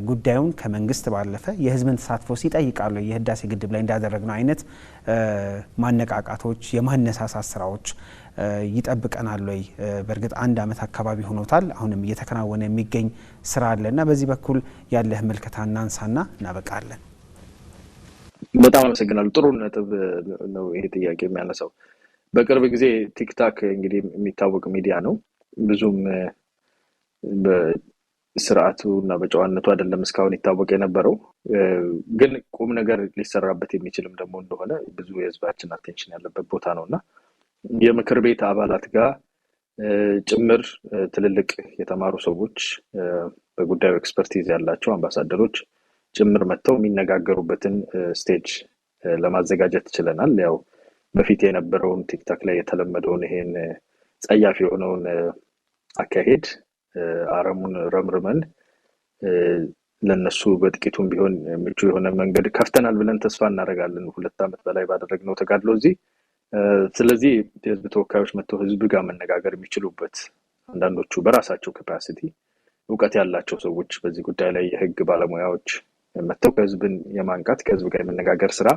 ጉዳዩን ከመንግስት ባለፈ የህዝብን ተሳትፎ ሲጠይቃሉ። የህዳሴ ግድብ ላይ እንዳደረግነው አይነት ማነቃቃቶች የማነሳሳት ስራዎች ይጠብቀናል ወይ? በእርግጥ አንድ አመት አካባቢ ሆኖታል። አሁንም እየተከናወነ የሚገኝ ስራ አለና በዚህ በኩል ያለህ ምልከታ እናንሳና እናበቃለን። በጣም አመሰግናለሁ። ጥሩ ነጥብ ነው ይሄ ጥያቄ የሚያነሳው። በቅርብ ጊዜ ቲክታክ እንግዲህ የሚታወቅ ሚዲያ ነው። ብዙም በስርዓቱ እና በጨዋነቱ አይደለም እስካሁን ይታወቅ የነበረው፣ ግን ቁም ነገር ሊሰራበት የሚችልም ደግሞ እንደሆነ ብዙ የህዝባችን አቴንሽን ያለበት ቦታ ነውና የምክር ቤት አባላት ጋር ጭምር ትልልቅ የተማሩ ሰዎች በጉዳዩ ኤክስፐርቲዝ ያላቸው አምባሳደሮች ጭምር መጥተው የሚነጋገሩበትን ስቴጅ ለማዘጋጀት ችለናል። ያው በፊት የነበረውን ቲክታክ ላይ የተለመደውን ይሄን ጸያፍ የሆነውን አካሄድ አረሙን ረምርመን ለነሱ በጥቂቱም ቢሆን ምቹ የሆነ መንገድ ከፍተናል ብለን ተስፋ እናደርጋለን። 2 አመት በላይ ባደረግነው ተጋድሎ እዚህ ስለዚህ የህዝብ ተወካዮች መጥተው ህዝብ ጋር መነጋገር የሚችሉበት አንዳንዶቹ በራሳቸው ካፓሲቲ እውቀት ያላቸው ሰዎች በዚህ ጉዳይ ላይ የህግ ባለሙያዎች መጥተው ከህዝብን የማንቃት ከህዝብ ጋር የመነጋገር ስራ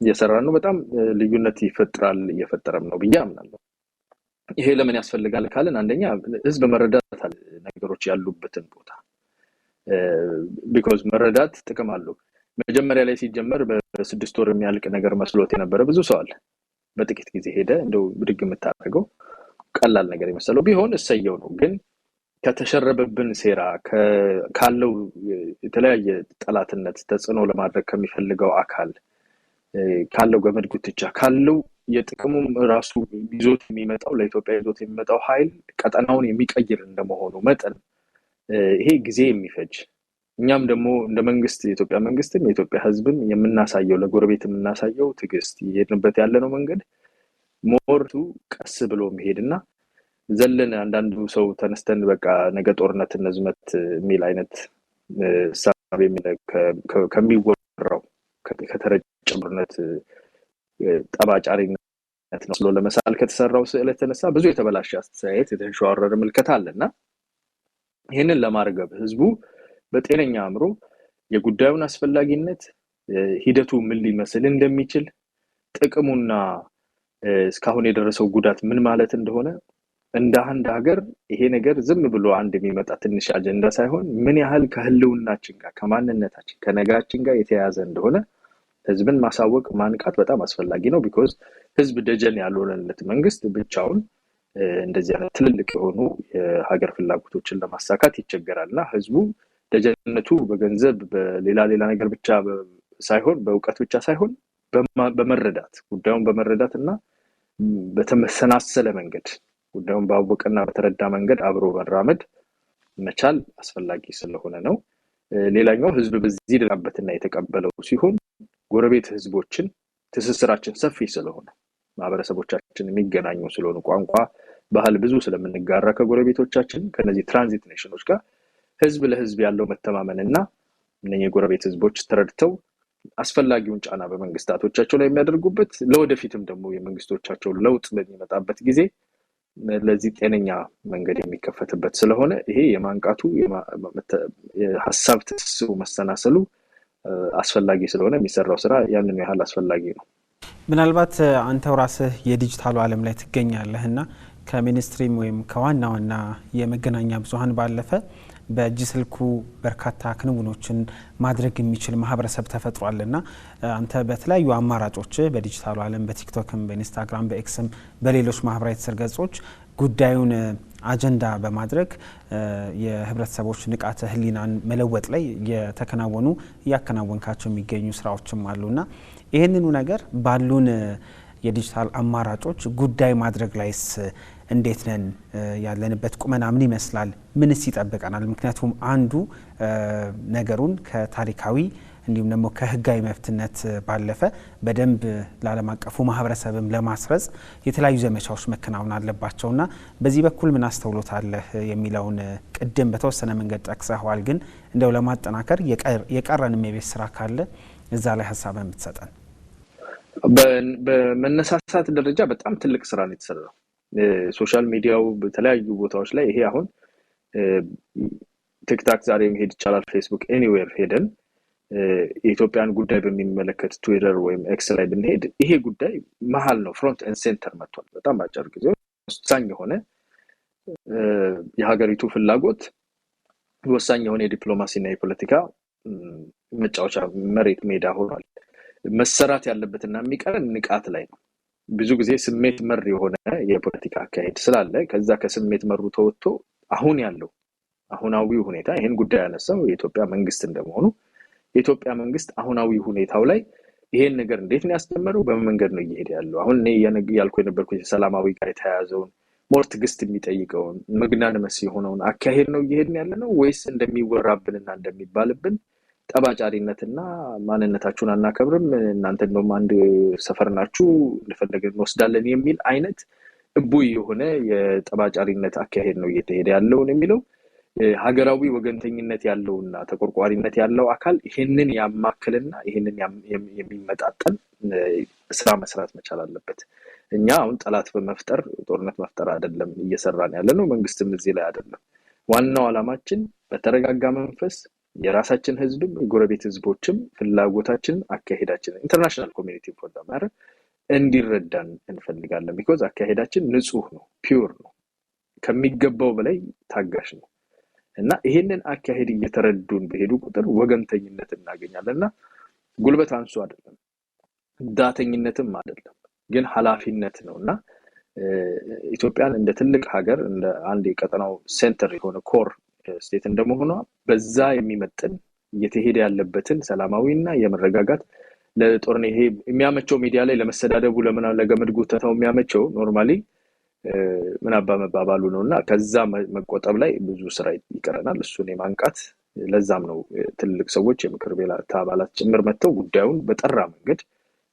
እየሰራን ነው። በጣም ልዩነት ይፈጥራል እየፈጠረም ነው ብዬ አምናለሁ። ይሄ ለምን ያስፈልጋል ካልን አንደኛ ህዝብ መረዳት ነገሮች ያሉበትን ቦታ ቢኮዝ መረዳት ጥቅም አለው። መጀመሪያ ላይ ሲጀመር በ6 ወር የሚያልቅ ነገር መስሎት የነበረ ብዙ ሰው አለ። በጥቂት ጊዜ ሄደ እንደው ብድግ የምታደርገው ቀላል ነገር የመሰለው ቢሆን እሰየው ነው። ግን ከተሸረበብን ሴራ ካለው የተለያየ ጠላትነት ተጽዕኖ ለማድረግ ከሚፈልገው አካል ካለው ገመድ ጉትቻ ካለው የጥቅሙም ራሱ ይዞት የሚመጣው ለኢትዮጵያ ይዞት የሚመጣው ኃይል ቀጠናውን የሚቀይር እንደመሆኑ መጠን ይሄ ጊዜ የሚፈጅ እኛም ደግሞ እንደ መንግስት የኢትዮጵያ መንግስትም የኢትዮጵያ ህዝብም የምናሳየው ለጎረቤት የምናሳየው ትግስት የሄድንበት ያለነው መንገድ ሞርቱ ቀስ ብሎ መሄድና ዘለን አንዳንዱ ሰው ተነስተን በቃ ነገ ጦርነት ነዝመት የሚል አይነት ሳብ ከሚወራው ከተረጨምርነት ጠባጫሪነት ነው ብሎ ለመሳል ከተሰራው ስዕል የተነሳ ብዙ የተበላሸ አስተያየት የተንሸዋረረ ምልከታ አለና ይሄንን ለማርገብ ህዝቡ በጤነኛ አእምሮ የጉዳዩን አስፈላጊነት ሂደቱ ምን ሊመስል እንደሚችል ጥቅሙና እስካሁን የደረሰው ጉዳት ምን ማለት እንደሆነ እንደ አንድ ሀገር ይሄ ነገር ዝም ብሎ አንድ የሚመጣ ትንሽ አጀንዳ ሳይሆን ምን ያህል ከህልውናችን ጋር ከማንነታችን ከነጋችን ጋር የተያያዘ እንደሆነ ህዝብን ማሳወቅ ማንቃት በጣም አስፈላጊ ነው because ህዝብ ደጀን ያልሆነለት መንግስት ብቻውን እንደዚህ አይነት ትልልቅ የሆኑ የሀገር ፍላጎቶችን ለማሳካት ይቸገራልና ህዝቡ ደጀነቱ በገንዘብ በሌላ ነገር ብቻ ሳይሆን በእውቀት ብቻ ሳይሆን በመረዳት ጉዳዩን በመረዳትና በተመሰናሰለ መንገድ ጉዳዩን ባወቀና በተረዳ መንገድ አብሮ መራመድ መቻል አስፈላጊ ስለሆነ ነው ሌላኛው ህዝብ በዚህ ደረጃበትና የተቀበለው ሲሆን ጎረቤት ህዝቦችን ትስስራችን ሰፊ ስለሆነ ማህበረሰቦቻችን የሚገናኙ ስለሆነ ቋንቋ ባህል ብዙ ስለምንጋራ ከጎረቤቶቻችን ከነዚህ ትራንዚት ኔሽኖች ጋር ህዝብ ለህዝብ ያለው መተማመንና እነኚህ ጎረቤት ህዝቦች ተረድተው አስፈላጊውን ጫና በመንግስታቶቻቸው ላይ የሚያደርጉበት ለወደፊትም ደግሞ የመንግስቶቻቸው ለውጥ በሚመጣበት ጊዜ ለዚህ ጤነኛ መንገድ የሚከፈትበት ስለሆነ ይሄ የማንቃቱ የሐሳብ ትስስሩ መሰናሰሉ አስፈላጊ ስለሆነ የሚሰራው ስራ ያንን ያህል አስፈላጊ ነው ምናልባት አንተው ራስህ የዲጂታሉ ዓለም ላይ ትገኛለህና ከሚኒስትሪም ወይም ከዋናውና የመገናኛ ብዙሃን ባለፈ በእጅ ስልኩ በርካታ ክንውኖችን ማድረግ የሚችል ማህበረሰብ ተፈጥሯልና አንተ በተለያዩ አማራጮች በዲጂታሉ ዓለም በቲክቶክም በኢንስታግራም በኤክስም በሌሎች ማህበራዊ ትስስር ገጾች ጉዳዩን አጀንዳ በማድረግ የህብረተሰቦች ንቃተ ህሊናን መለወጥ ላይ የተከናወኑ ያከናወንካቸው የሚገኙ ስራዎችም አሉና ይሄንኑ ነገር ባሉን የዲጂታል አማራጮች ጉዳይ ማድረግ ላይስ እንዴት ነን ያለንበት ቁመና ምን ይመስላል ምንስ ይጠብቀናል ምክንያቱም አንዱ ነገሩን ከታሪካዊ እንዲሁም ደግሞ ከህጋዊ መፍትነት ባለፈ በደንብ ለዓለም አቀፉ ማህበረሰብም ለማስረጽ የተለያዩ ዘመቻዎች መከናወን አለባቸውና በዚህ በኩል ምን አስተውሎታለህ የሚለውን ቅድም በተወሰነ መንገድ ጠቅሰዋል ግን እንደው ለማጠናከር የቀረንም የቤት ስራ ካለ እዛ ላይ ሐሳብን ብትሰጠን በመነሳሳት ደረጃ በጣም ትልቅ ስራ ነው የተሰራው ሶሻል ሚዲያው በተለያዩ ቦታዎች ላይ ይሄ አሁን ቲክቶክ ዛሬ መሄድ ይቻላል ፌስቡክ ኤኒዌር ሄደን የኢትዮጵያን ጉዳይ በሚመለከት ትዊተር ወይም ኤክስ ላይ ብንሄድ ይሄ ጉዳይ መሃል ነው ፍሮንት ኤንድ ሴንተር መጥቷል በጣም አጭር ጊዜ ወሳኝ የሆነ የሀገሪቱ ፍላጎት ወሳኝ የሆነ የዲፕሎማሲና የፖለቲካ መጫወቻ መሬት ሜዳ ሆኗል መሰራት ያለበትና የሚቀረን ንቃት ላይ ነው ብዙ ጊዜ ስሜት መር የሆነ የፖለቲካ አካሄድ ስላለ ከዛ ከስሜት መሩ ተወጥቶ አሁን ያለው አሁናዊ ሁኔታ ይሄን ጉዳይ ያነሳው የኢትዮጵያ መንግስት እንደመሆኑ የኢትዮጵያ መንግስት አሁናዊ ሁኔታው ላይ ይሄን ነገር እንዴት ነው ያስተምረው በመንገድ ነው እየሄደ ያለው አሁን ያልኩ የነበርኩት ሰላማዊ ጋር የተያያዘውን ሞር ትግስት የሚጠይቀውን መግናንመስ የሆነውን አካሄድ ነው እየሄድን ያለነው ወይስ እንደሚወራብንና እንደሚባልብን ጠባጫሪነትና ማንነታችሁን አናከብርም እናንተ እንደውም አንድ ሰፈር ናችሁ ለፈለገን ወስዳለን የሚል አይነት እቡይ የሆነ የጠባጫሪነት አካሄድ ነው እየተሄደ ያለው የሚለው ሀገራዊ ወገንተኝነት ያለውና ተቆርቋሪነት ያለው አካል ይሄንን ያማከልና ይሄንን የሚመጣጠን ስራ መስራት መቻል አለበት እኛ አሁን ጠላት በመፍጠር ጦርነት መፍጠር አይደለም እየሰራን ያለነው መንግስትም እዚህ ላይ አይደለም ዋናው አላማችን በተረጋጋ መንፈስ የራሳችን ህዝብም ጎረቤት ህዝቦችም ፍላጎታችን አካሄዳችን ኢንተርናሽናል ኮሚኒቲ ፕሮግራም አረ እንዲረዳን እንፈልጋለን because አካሄዳችን ንጹህ ነው ፒዩር ነው ከሚገባው በላይ ታጋሽ ነው እና ይሄንን አካሄድ እየተረዱን በሄዱ ቁጥር ወገንተኝነት እናገኛለንና ጉልበት አንሱ አይደለም ዳተኝነትም አይደለም ግን ኃላፊነት ነውና ኢትዮጵያን እንደ ትልቅ ሀገር እንደ አንድ የቀጠናው ሴንተር የሆነ ኮር ስቴት እንደመሆኗ በዛ የሚመጥን እየተሄደ ያለበትን ሰላማዊና የመረጋጋት ለጦርነት ይሄ የሚያመቸው ሚዲያ ላይ ለመሰዳደቡ ለምን ለገመድ ጉተታው የሚያመቸው ኖርማሊ ምን አባባሉ ነውና ከዛ መቆጠብ ላይ ብዙ ስራ ይቀረናል እሱን የማንቃት ለዛም ነው ትልቅ ሰዎች የምክር ቤት አባላት ጭምር መተው ጉዳዩን በጠራ መንገድ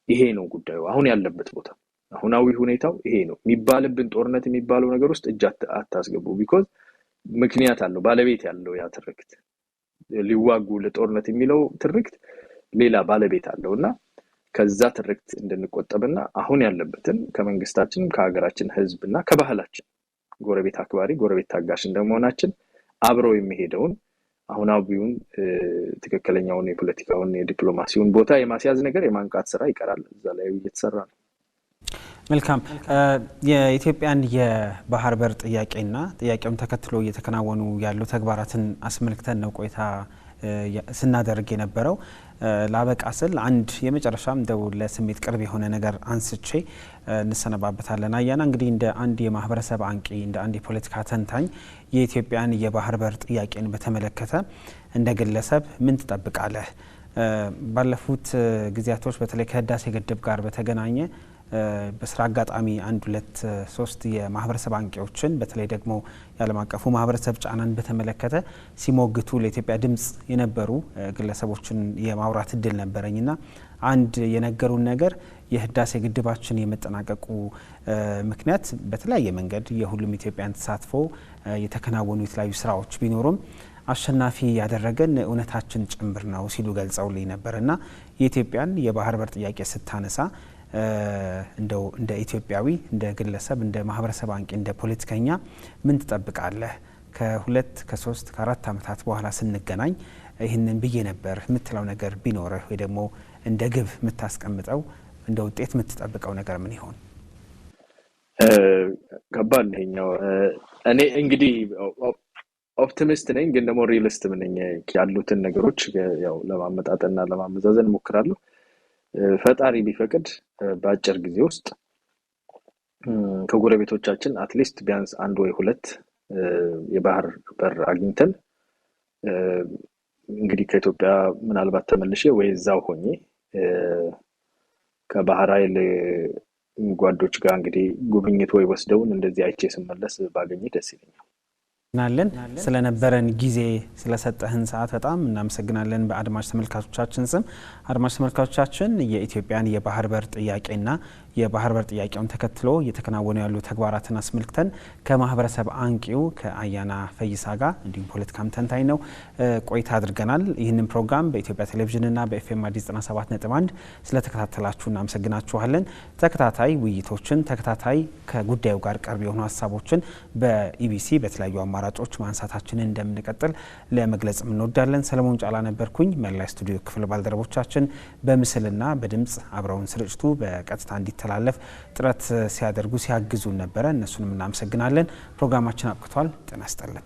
ይሄ ነው ጉዳዩ አሁን ያለበት ቦታ አሁናዊ ሁኔታው ይሄ ነው የሚባልብን ጦርነት የሚባለው ነገር ውስጥ እጅ አታስገቡ because ምክንያት አለው ባለቤት ያለው ያ ትርክት ሊዋጉ ለጦርነት የሚለው ትርክት ሌላ ባለቤት አለውና ከዛ ትርክት እንድንቆጠብና አሁን ያለበትን ከመንግስታችን ከሀገራችን ህዝብና ከባህላችን ጎረቤት አክባሪ ጎረቤት ታጋሽ እንደመሆናችን አብረው የሚሄደውን አሁናዊውን ትክክለኛውን የፖለቲካውን የዲፕሎማሲውን ቦታ የማስያዝ ነገር የማንቃት ስራ ይቀራል። እዛ ላይ እየተሰራ ነው። መልካም። የኢትዮጵያን የባህር በር ጥያቄና ጥያቄውን ተከትሎ እየተከናወኑ ያሉ ተግባራትን አስመልክተን ነው ቆይታ ስናደርግ የነበረው። ላበቃ ስል አንድ የመጨረሻም እንደው ለስሜት ቅርብ የሆነ ነገር አንስቼ እንሰነባበታለን። አያና እንግዲህ እንደ አንድ የማህበረሰብ አንቂ እንደ አንድ የፖለቲካ ተንታኝ የኢትዮጵያን የባህር በር ጥያቄን በተመለከተ እንደ ግለሰብ ምን ትጠብቃለህ? ባለፉት ጊዜያቶች በተለይ ከህዳሴ ግድብ ጋር በተገናኘ በስራ አጋጣሚ 1-2-3 የማህበረሰብ አንቂዎችን በተለይ ደግሞ የዓለም አቀፉ ማህበረሰብ ጫናን በተመለከተ ሲሞግቱ ለኢትዮጵያ ድምጽ የነበሩ ግለሰቦችን የማውራት እድል ነበረኝና አንድ የነገሩን ነገር የህዳሴ ግድባችን የመጠናቀቁ ምክንያት በተለያየ መንገድ የሁሉም ኢትዮጵያን ተሳትፎ የተከናወኑ የተለያዩ ስራዎች ቢኖሩም አሸናፊ ያደረገን እውነታችን ጭምር ነው ሲሉ ገልጸውልኝ ነበርና የኢትዮጵያን የባህር በር ጥያቄ ስታነሳ እንደው እንደ ኢትዮጵያዊ እንደ ግለሰብ እንደ ማህበረሰብ አንቂ እንደ ፖለቲከኛ ምን ትጠብቃለህ? ከ2 ከ3 ከ4 ዓመታት በኋላ ስንገናኝ ይህንን ብዬ ነበር የምትለው ነገር ቢኖርህ ወይ ደግሞ እንደ ግብ የምታስቀምጠው እንደ ውጤት የምትጠብቀው ነገር ምን ይሆን? ከባድ ነው። እኔ እንግዲህ ኦፕቲሚስት ነኝ፣ ግን ደግሞ ሪሊስት ነኝ። ያሉትን ነገሮች ያው ለማመጣጠንና ለማመዛዘን እሞክራለሁ። ፈጣሪ ቢፈቅድ በአጭር ጊዜ ውስጥ ከጎረቤቶቻችን አትሊስት ቢያንስ 1 ወይ 2 የባህር በር አግኝተን እንግዲህ ከኢትዮጵያ ምናልባት ተመልሼ ወይ እዛው ሆኜ ከባህር ኃይል ጓዶች ጋር እንግዲህ ጉብኝት ወይ ወስደውን እንደዚህ አይቼ ስመለስ ባገኘ ደስ ይለኛል። እናለን ስለነበረን ጊዜ ስለሰጠህን ሰዓት በጣም እናመሰግናለን። በአድማጭ ተመልካቾቻችን ስም አድማጭ ተመልካቾቻችን የኢትዮጵያን የባህር በር ጥያቄና የባህር በር ጥያቄውን ተከትሎ እየተከናወኑ ያሉ ተግባራትን አስመልክተን ከማህበረሰብ አንቂው ከአያና ፈይሳ ጋር እንዲሁም ፖለቲካም ተንታኝ ነው ቆይታ አድርገናል። ይህንን ፕሮግራም በኢትዮጵያ ቴሌቪዥንና በኤፍኤም አዲስ 97.1 ስለተከታተላችሁ እናመሰግናችኋለን። ተከታታይ ውይይቶችን ተከታታይ ከጉዳዩ ጋር ቅርብ የሆኑ ሀሳቦችን በኢቢሲ በተለያዩ አማራጮች ማንሳታችንን እንደምንቀጥል ለመግለጽ እንወዳለን። ሰለሞን ጫላ ነበርኩኝ። መላ ስቱዲዮ ክፍል ባልደረቦቻችን በምስልና በድምጽ አብረውን ስርጭቱ በቀጥታ እንዲተላለፍ ጥረት ሲያደርጉ ሲያግዙን ነበረ። እነሱንም እናመሰግናለን። ፕሮግራማችን አብቅቷል። ጤና ይስጥልን።